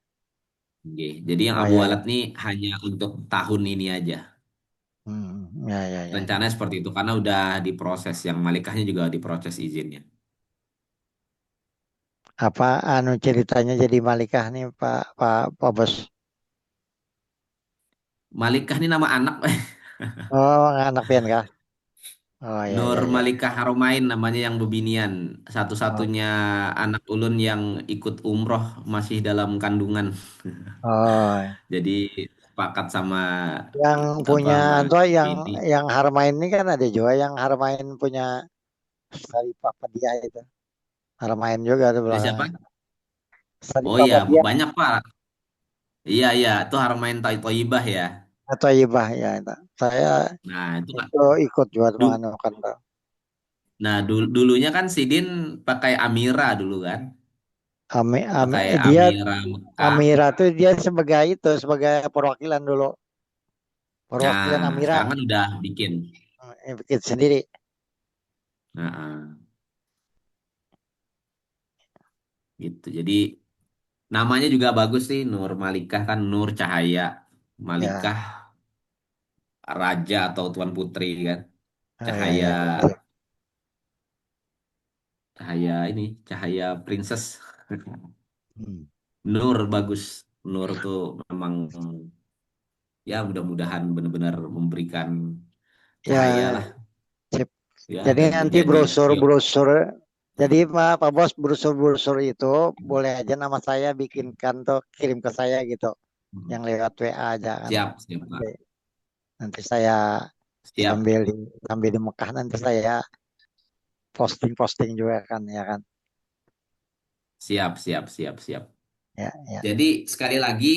Oke. Jadi yang Oh Abu ya Alat ya. nih hanya untuk tahun ini aja. Ya ya ya ya. Rencananya seperti itu karena udah diproses. Yang Malikahnya juga diproses izinnya. Apa anu ceritanya jadi Malikah nih Pak Pak Pak Bos? Malikah ini nama anak. Oh, anak pian kah? Oh ya Nur ya ya. Malika Haromain namanya yang bebinian. Oh, Satu-satunya anak ulun yang ikut umroh masih dalam kandungan. oh. Jadi sepakat sama Yang apa punya sama tuh ini. yang Harmain ini kan ada juga yang Harmain punya Saripah dia itu. Harmain juga tuh Dari siapa? belakangnya. Oh Saripah iya, dia banyak Pak. Iya iya, itu Haromain Toibah ya. atau Ibah ya itu. Saya Nah, itu Kak. itu ikut juga Du- menganukan tuh. dulunya kan Sidin pakai Amira dulu kan. Pakai Dia Amira Mekah. Amira tuh dia sebagai itu sebagai perwakilan dulu. Nah, Perwakilan Amira sekarang kan udah bikin. bikin sendiri. Nah, gitu. Jadi namanya juga bagus sih, Nur Malikah kan Nur Cahaya. Malikah Ya. Raja atau Tuan Putri kan. Oh, ya Cahaya, ya ya. Sip. cahaya ini, cahaya princess. Hmm. Nur bagus. Nur tuh memang ya mudah-mudahan benar-benar memberikan cahaya Ya, lah sip. ya Jadi dan nanti menjadi spion. brosur-brosur, jadi Pak Bos brosur-brosur itu boleh aja nama saya bikinkan tuh kirim ke saya gitu, yang lewat WA aja kan. Siap, siap, Nanti, Pak. nanti saya Siap, sambil di Mekah nanti saya posting-posting juga kan ya kan. siap, siap, siap, siap. Ya ya Jadi sekali lagi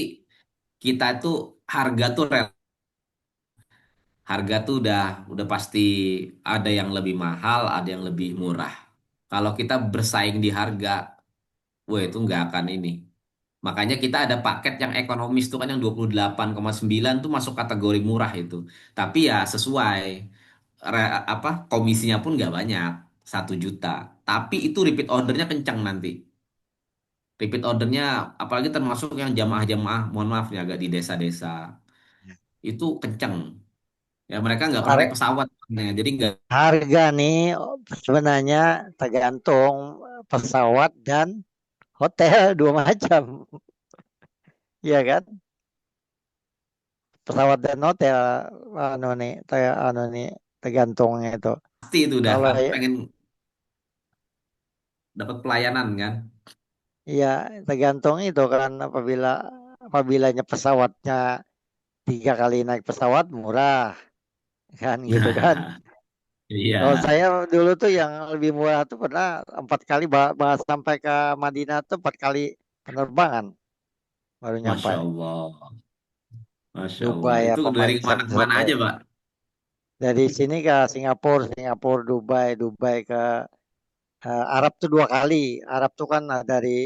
kita tuh harga tuh harga tuh udah pasti ada yang lebih mahal, ada yang lebih murah. Kalau kita bersaing di harga, wah itu nggak akan ini. Makanya kita ada paket yang ekonomis tuh kan yang 28,9 tuh masuk kategori murah itu. Tapi ya sesuai apa komisinya pun nggak banyak, 1 juta. Tapi itu repeat ordernya kencang nanti. Repeat ordernya apalagi termasuk yang jamaah-jamaah, mohon maaf ya agak di desa-desa. Itu kencang. Ya mereka nggak pernah naik Har- pesawat. Nah, jadi nggak. Harga nih sebenarnya tergantung pesawat dan hotel dua macam, iya kan? Pesawat dan hotel anu nih tergantungnya itu. Pasti itu udah Kalau ya, pengen dapat pelayanan kan. ya tergantung itu kan apabila pesawatnya 3 kali naik pesawat murah kan gitu kan. Iya, Kalau saya dulu tuh yang lebih murah tuh pernah 4 kali bahas sampai ke Madinah tuh 4 kali penerbangan baru nyampe. Masya Allah, Masya Allah. Dubai Itu apa dari macam mana ke mana sampai aja, Pak? dari sini ke Singapura, Singapura, Dubai, Dubai ke Arab tuh 2 kali. Arab tuh kan dari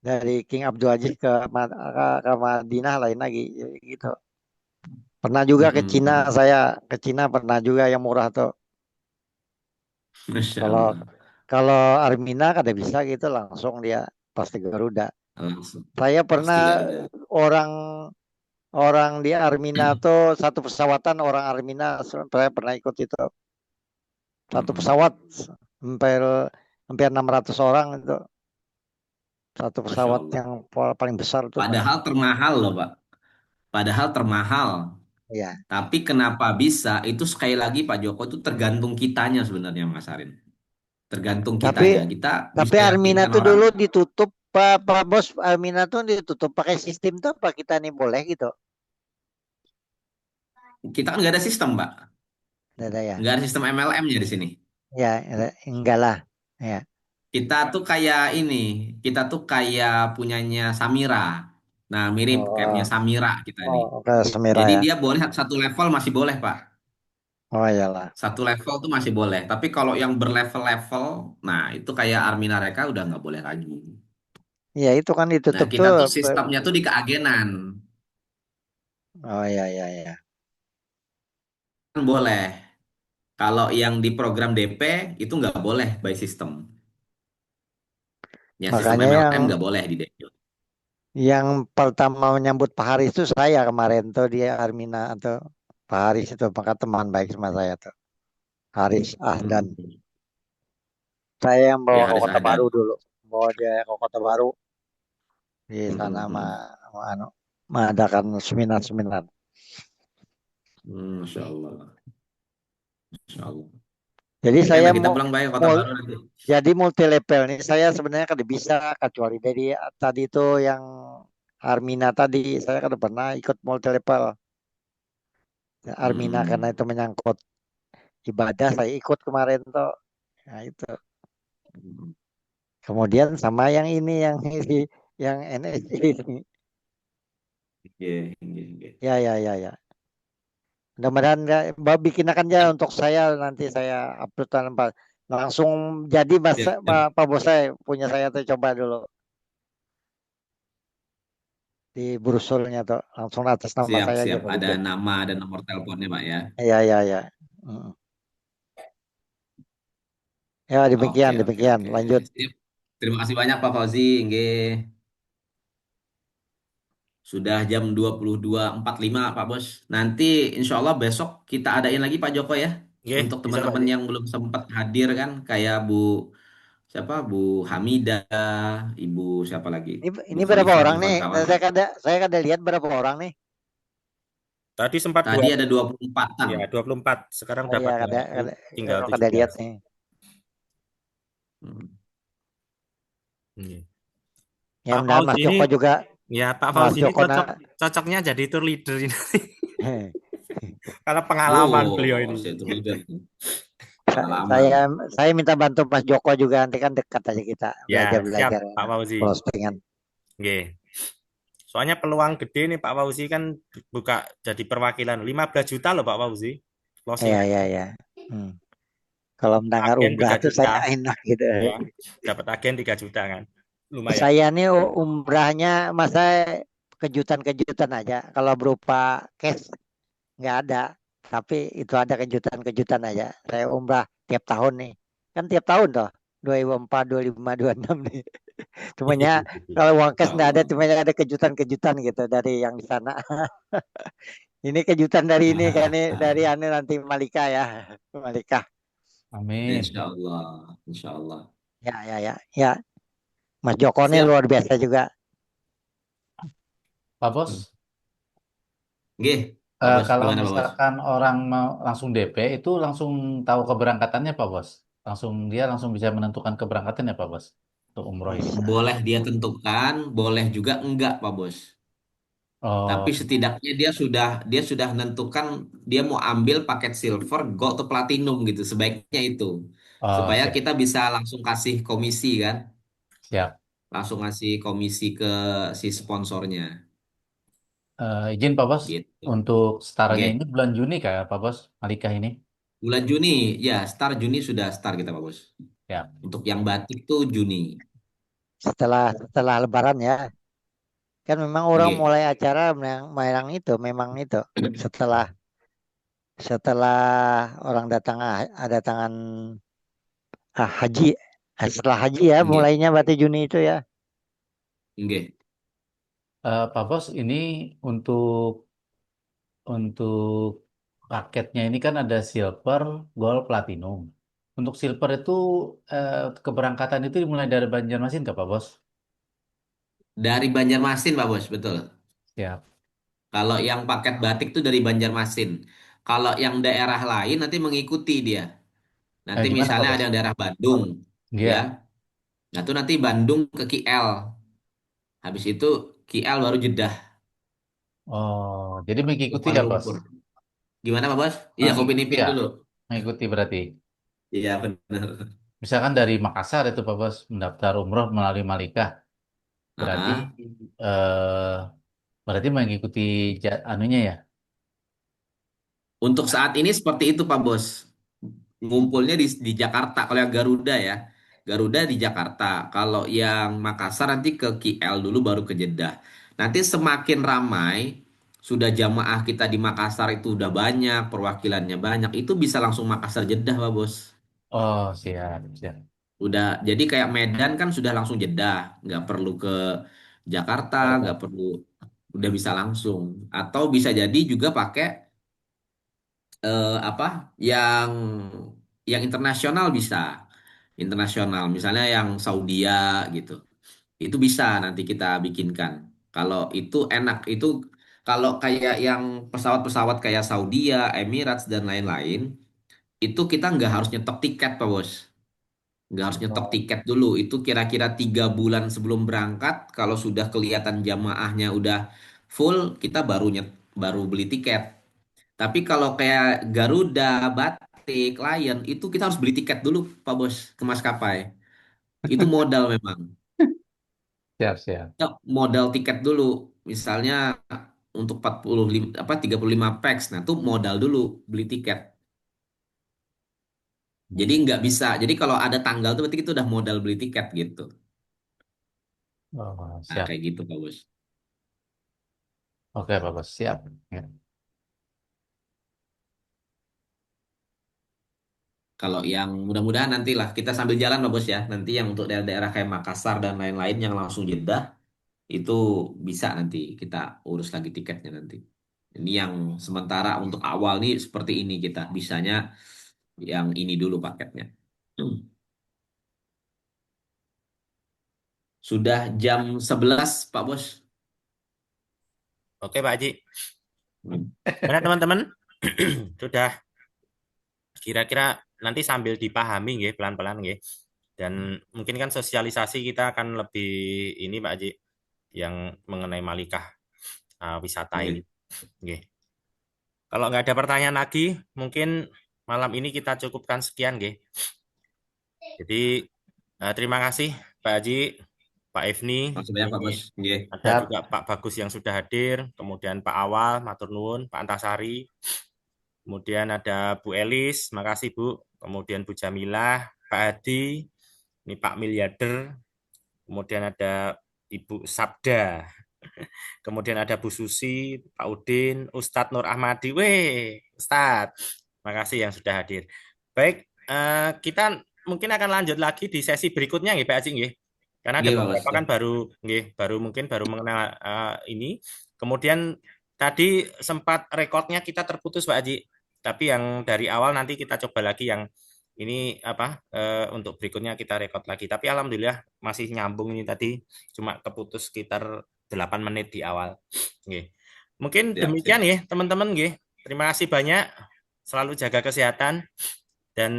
dari King Abdul Aziz ke Madinah lain lagi gitu. Pernah juga ke Cina, Mm-mm. saya ke Cina pernah juga yang murah tuh. Masya Kalau Allah. kalau Armina kada bisa gitu langsung dia pasti Garuda. Langsung. Saya Pasti pernah Garuda. orang orang di Armina tuh satu pesawatan orang Armina saya pernah ikut itu satu Mm-mm. pesawat hampir hampir 600 orang itu satu Masya pesawat Allah. yang paling besar tuh Pak. Padahal termahal loh, Pak. Padahal termahal. Ya. Tapi kenapa bisa? Itu sekali lagi Pak Joko itu tergantung kitanya sebenarnya Mas Arin. Tergantung Tapi kitanya. Kita tapi bisa Armina yakinkan tuh orang. dulu ditutup Pak Bos Armina tuh ditutup pakai sistem tuh apa kita nih boleh gitu? Kita kan nggak ada sistem, Pak. Tidak ada ya. Nggak ada sistem MLM-nya di sini. Ya, enggak lah. Ya. Kita tuh kayak ini. Kita tuh kayak punyanya Samira. Nah, mirip kayak punya Oh, Samira kita ini. ke Semira Jadi ya. dia boleh satu level masih boleh, Pak. Oh iyalah. Satu level tuh masih boleh. Tapi kalau yang berlevel-level, nah itu kayak Armina Reka udah nggak boleh lagi. Ya itu kan Nah, ditutup tuh. kita tuh sistemnya tuh di keagenan. Oh iya iya iya. Kan boleh. Kalau yang di program DP itu nggak boleh by system. Ya sistem Makanya MLM nggak boleh di DP. yang pertama menyambut Pak Haris itu saya kemarin tuh dia Armina atau Pak Haris itu maka teman baik sama saya tuh. Haris Ahdan. Hmm. Saya yang bawa Ya ke Haris Kota Baru Ahdan. dulu. Bawa dia ke Kota Baru di sana Hmm. anu, mengadakan seminar-seminar. Masya Allah. Masya Allah. Jadi Oke, saya nah kita mau pulang bayar Kota mau Baru nanti. jadi multi level nih. Saya sebenarnya kada bisa kecuali dari tadi itu yang Armina tadi saya kada pernah ikut multi level. Armina karena Hmm. itu menyangkut ibadah saya ikut kemarin tuh. Nah itu. Kemudian sama yang ini yang ini yang NSC ini. Oke, oke, oke. Ya ya ya ya. Mudah-mudahan ya, Mbak bikin akan ya untuk saya nanti saya upload tanpa langsung jadi mas Siap, Pak Bos saya punya saya tuh coba dulu di brosurnya tuh langsung atas nama siap, saya aja siap. Pak Ada bikin. nama dan nomor teleponnya, Pak ya. Ya ya ya. Mm. Ya Oke, demikian oke, demikian oke. lanjut. Sip. Terima kasih banyak Pak Fauzi. Nggih. Sudah jam 22.45 Pak Bos. Nanti insya Allah besok kita adain lagi Pak Joko ya. Oke, Untuk bisa Pak teman-teman Haji. yang belum sempat hadir kan. Kayak siapa? Bu Hamidah, Ibu siapa lagi? Bu Ini berapa Khalifah, orang dan nih? kawan-kawan Pak. Saya kada lihat berapa orang nih. Tadi sempat Tadi ada 24-an. ya 24. Sekarang Oh udah iya pada tinggal kada lihat 17. nih. Hmm. Iya. Ya Pak mudahan Fauzi Mas ini Joko juga ya Pak Mas Fauzi ini Joko cocoknya jadi tour leader ini. Karena pengalaman beliau Oh, ini. saya itu leader. Sa- Pengalaman. saya saya minta bantu Mas Joko juga nanti kan dekat aja kita Ya, belajar siap belajar Pak Fauzi. postingan. Oke. Soalnya peluang gede nih Pak Fauzi kan buka jadi perwakilan 15 juta loh Pak Fauzi. Iya Closingan iya iya. Hmm. Kalau mendengar agen umrah 3 tuh juta. saya enak gitu. Ya, dapat agen 3 juta kan. Lumayan. Saya nih umrahnya masa kejutan-kejutan aja. Kalau berupa cash nggak ada. Tapi itu ada kejutan-kejutan aja. Saya umrah tiap tahun nih. Kan tiap tahun toh. 2004, 2005, 26 nih. Cumanya kalau uang cash Insya nggak ada, Allah. cumanya ada kejutan-kejutan gitu dari yang di sana. Ini kejutan dari ini kan nih dari ane nanti Malika ya. Malika. Amin. Insya Allah. Insya Allah. Ya ya ya. Ya, Mas Joko nih Siap. luar biasa juga. Pak Hmm. Bos, Nggih, Pak Bos. kalau Gimana Pak Bos? misalkan orang mau langsung DP itu langsung tahu keberangkatannya Pak Bos. Dia langsung bisa menentukan keberangkatannya Pak Bos untuk umroh ini. Bisa. Boleh dia tentukan, boleh juga enggak, Pak Bos. Tapi Oh, setidaknya dia sudah menentukan dia mau ambil paket silver, gold atau platinum gitu. Sebaiknya itu. oh Supaya siap, kita bisa langsung kasih komisi kan. siap. Langsung kasih komisi ke si sponsornya. Izin Pak Bos, Gitu. untuk startnya ini Oke. bulan Juni kayak Pak Bos, Malika ini. Bulan Juni, ya start Juni sudah start kita Pak Bos. Ya, Untuk yang batik tuh Juni. setelah setelah Lebaran ya. Kan memang orang Nggih. mulai acara memang itu, memang itu setelah setelah orang datang ada tangan haji. Setelah haji ya, Nggih. mulainya berarti Juni itu ya. Nggih. Pak Bos, ini untuk paketnya ini kan ada silver, gold, platinum. Untuk silver itu keberangkatan itu dimulai dari Banjarmasin nggak Pak Bos? Dari Banjarmasin, Pak Bos, betul. Siap. Kalau yang paket batik itu dari Banjarmasin. Kalau yang daerah lain nanti mengikuti dia. Nanti Gimana Pak misalnya ada Bos? yang daerah Bandung, ya. Iya. Nah, itu nanti Bandung ke KL. Habis itu KL baru Jeddah Oh, jadi ke mengikuti Kuala ya Bos? Lumpur. Gimana, Pak Bos? Iya, kopi Mengikuti nipin ya? dulu. Mengikuti berarti. Iya, benar. Misalkan dari Makassar itu Pak Bos mendaftar umroh melalui Malika, berarti Ah, eh, berarti mengikuti anunya ya. untuk saat ini seperti itu, Pak Bos. Ngumpulnya di Jakarta. Kalau yang Garuda ya, Garuda di Jakarta. Kalau yang Makassar nanti ke KL dulu baru ke Jeddah. Nanti semakin ramai, sudah jamaah kita di Makassar itu udah banyak, perwakilannya banyak, itu bisa langsung Makassar Jeddah, Pak Bos. Oh, siap, siap. Udah, jadi kayak Medan kan sudah langsung Jeddah, nggak perlu ke Jakarta, nggak Jakarta. perlu, udah bisa langsung. Atau bisa jadi juga pakai apa yang internasional bisa, internasional, misalnya yang Saudia gitu, itu bisa nanti kita bikinkan. Kalau itu enak, itu kalau kayak yang pesawat-pesawat kayak Saudia, Emirates dan lain-lain, itu kita nggak harus nyetok tiket, Pak Bos. Nggak harus nyetok Oh, tiket dulu. Itu kira-kira 3 bulan sebelum berangkat. Kalau sudah kelihatan jamaahnya udah full, kita baru beli tiket. Tapi kalau kayak Garuda, Batik, Lion, itu kita harus beli tiket dulu, Pak Bos, ke maskapai. Itu modal memang. siap, siap. Ya, modal tiket dulu. Misalnya untuk 45 apa 35 pax. Nah, itu modal dulu beli tiket. Jadi Hmm. nggak bisa. Jadi kalau ada tanggal tuh berarti itu udah modal beli tiket gitu. Oh, Nah, siap. kayak gitu, Pak Bos. Oke, Pak Bos, siap. Ya. Kalau yang mudah-mudahan nantilah kita sambil jalan Pak Bos ya. Nanti yang untuk daerah-daerah kayak Makassar dan lain-lain yang langsung Jeddah itu bisa nanti kita urus lagi tiketnya nanti. Ini yang sementara untuk awal nih seperti ini kita bisanya yang ini dulu paketnya. Sudah jam 11 Pak Bos. Oke Pak Haji. Mana teman-teman? Sudah kira-kira nanti sambil dipahami nggih pelan-pelan nggih. Dan mungkin kan sosialisasi kita akan lebih ini Pak Haji yang mengenai Malikah wisata ini. Oke. Nggih. Kalau nggak ada pertanyaan lagi, mungkin malam ini kita cukupkan sekian nggih. Jadi terima kasih Pak Haji, Pak Efni, Langsung banyak Pak ini Bos. Oke. ada Siap. juga Pak Bagus yang sudah hadir, kemudian Pak Awal, Matur Nuwun, Pak Antasari, kemudian ada Bu Elis, makasih Bu, kemudian Bu Jamilah, Pak Hadi, ini Pak Miliarder, kemudian ada Ibu Sabda, kemudian ada Bu Susi, Pak Udin, Ustadz Nur Ahmadi, weh, Ustadz, makasih yang sudah hadir. Baik, kita mungkin akan lanjut lagi di sesi berikutnya nggih Pak Haji nggih. Karena Oke ada Pak Bos. beberapa kan baru nggih, baru mengenal ini. Kemudian tadi sempat rekodnya kita terputus Pak Haji. Tapi yang dari awal nanti kita coba lagi yang ini untuk berikutnya kita rekod lagi. Tapi alhamdulillah masih nyambung ini tadi cuma keputus sekitar 8 menit di awal. Nggih. Mungkin Siap, siap. demikian ya teman-teman nggih. Terima kasih banyak. Selalu jaga kesehatan dan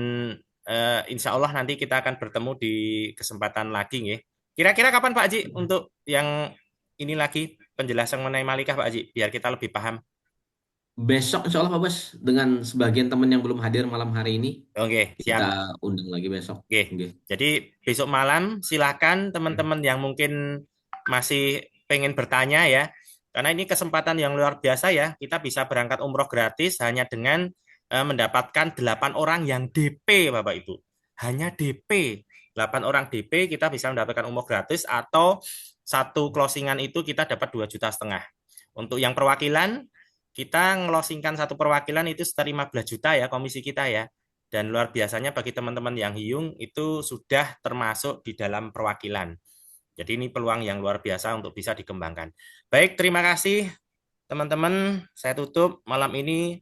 insya Allah nanti kita akan bertemu di kesempatan lagi nggih. Kira-kira kapan Pak Haji untuk yang ini lagi penjelasan mengenai Malikah Pak Haji biar kita lebih paham. Besok insya Allah Pak Bos dengan sebagian teman yang belum hadir malam hari ini Oke, kita siap. undang lagi besok. Oke. Oke. Jadi besok malam silakan teman-teman yang mungkin masih pengen bertanya ya. Karena ini kesempatan yang luar biasa ya. Kita bisa berangkat umroh gratis hanya dengan mendapatkan 8 orang yang DP Bapak Ibu. Hanya DP. 8 orang DP kita bisa mendapatkan umroh gratis, atau satu closingan itu kita dapat 2,5 juta. Untuk yang perwakilan, kita ngelosingkan satu perwakilan itu sekitar 15 juta ya komisi kita ya. Dan luar biasanya bagi teman-teman yang hiung itu sudah termasuk di dalam perwakilan. Jadi ini peluang yang luar biasa untuk bisa dikembangkan. Baik, terima kasih teman-teman. Saya tutup malam ini,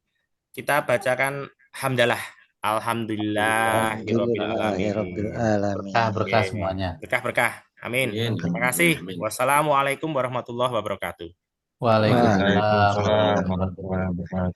kita bacakan hamdalah. Alhamdulillah. Alhamdulillahirobbilalamin. Berkah semuanya. Berkah-berkah. Amin. Amin. Terima kasih. Amin. Wassalamualaikum warahmatullahi wabarakatuh. Waalaikumsalam Waalaikumsalam warahmatullahi wabarakatuh. warahmatullahi wabarakatuh.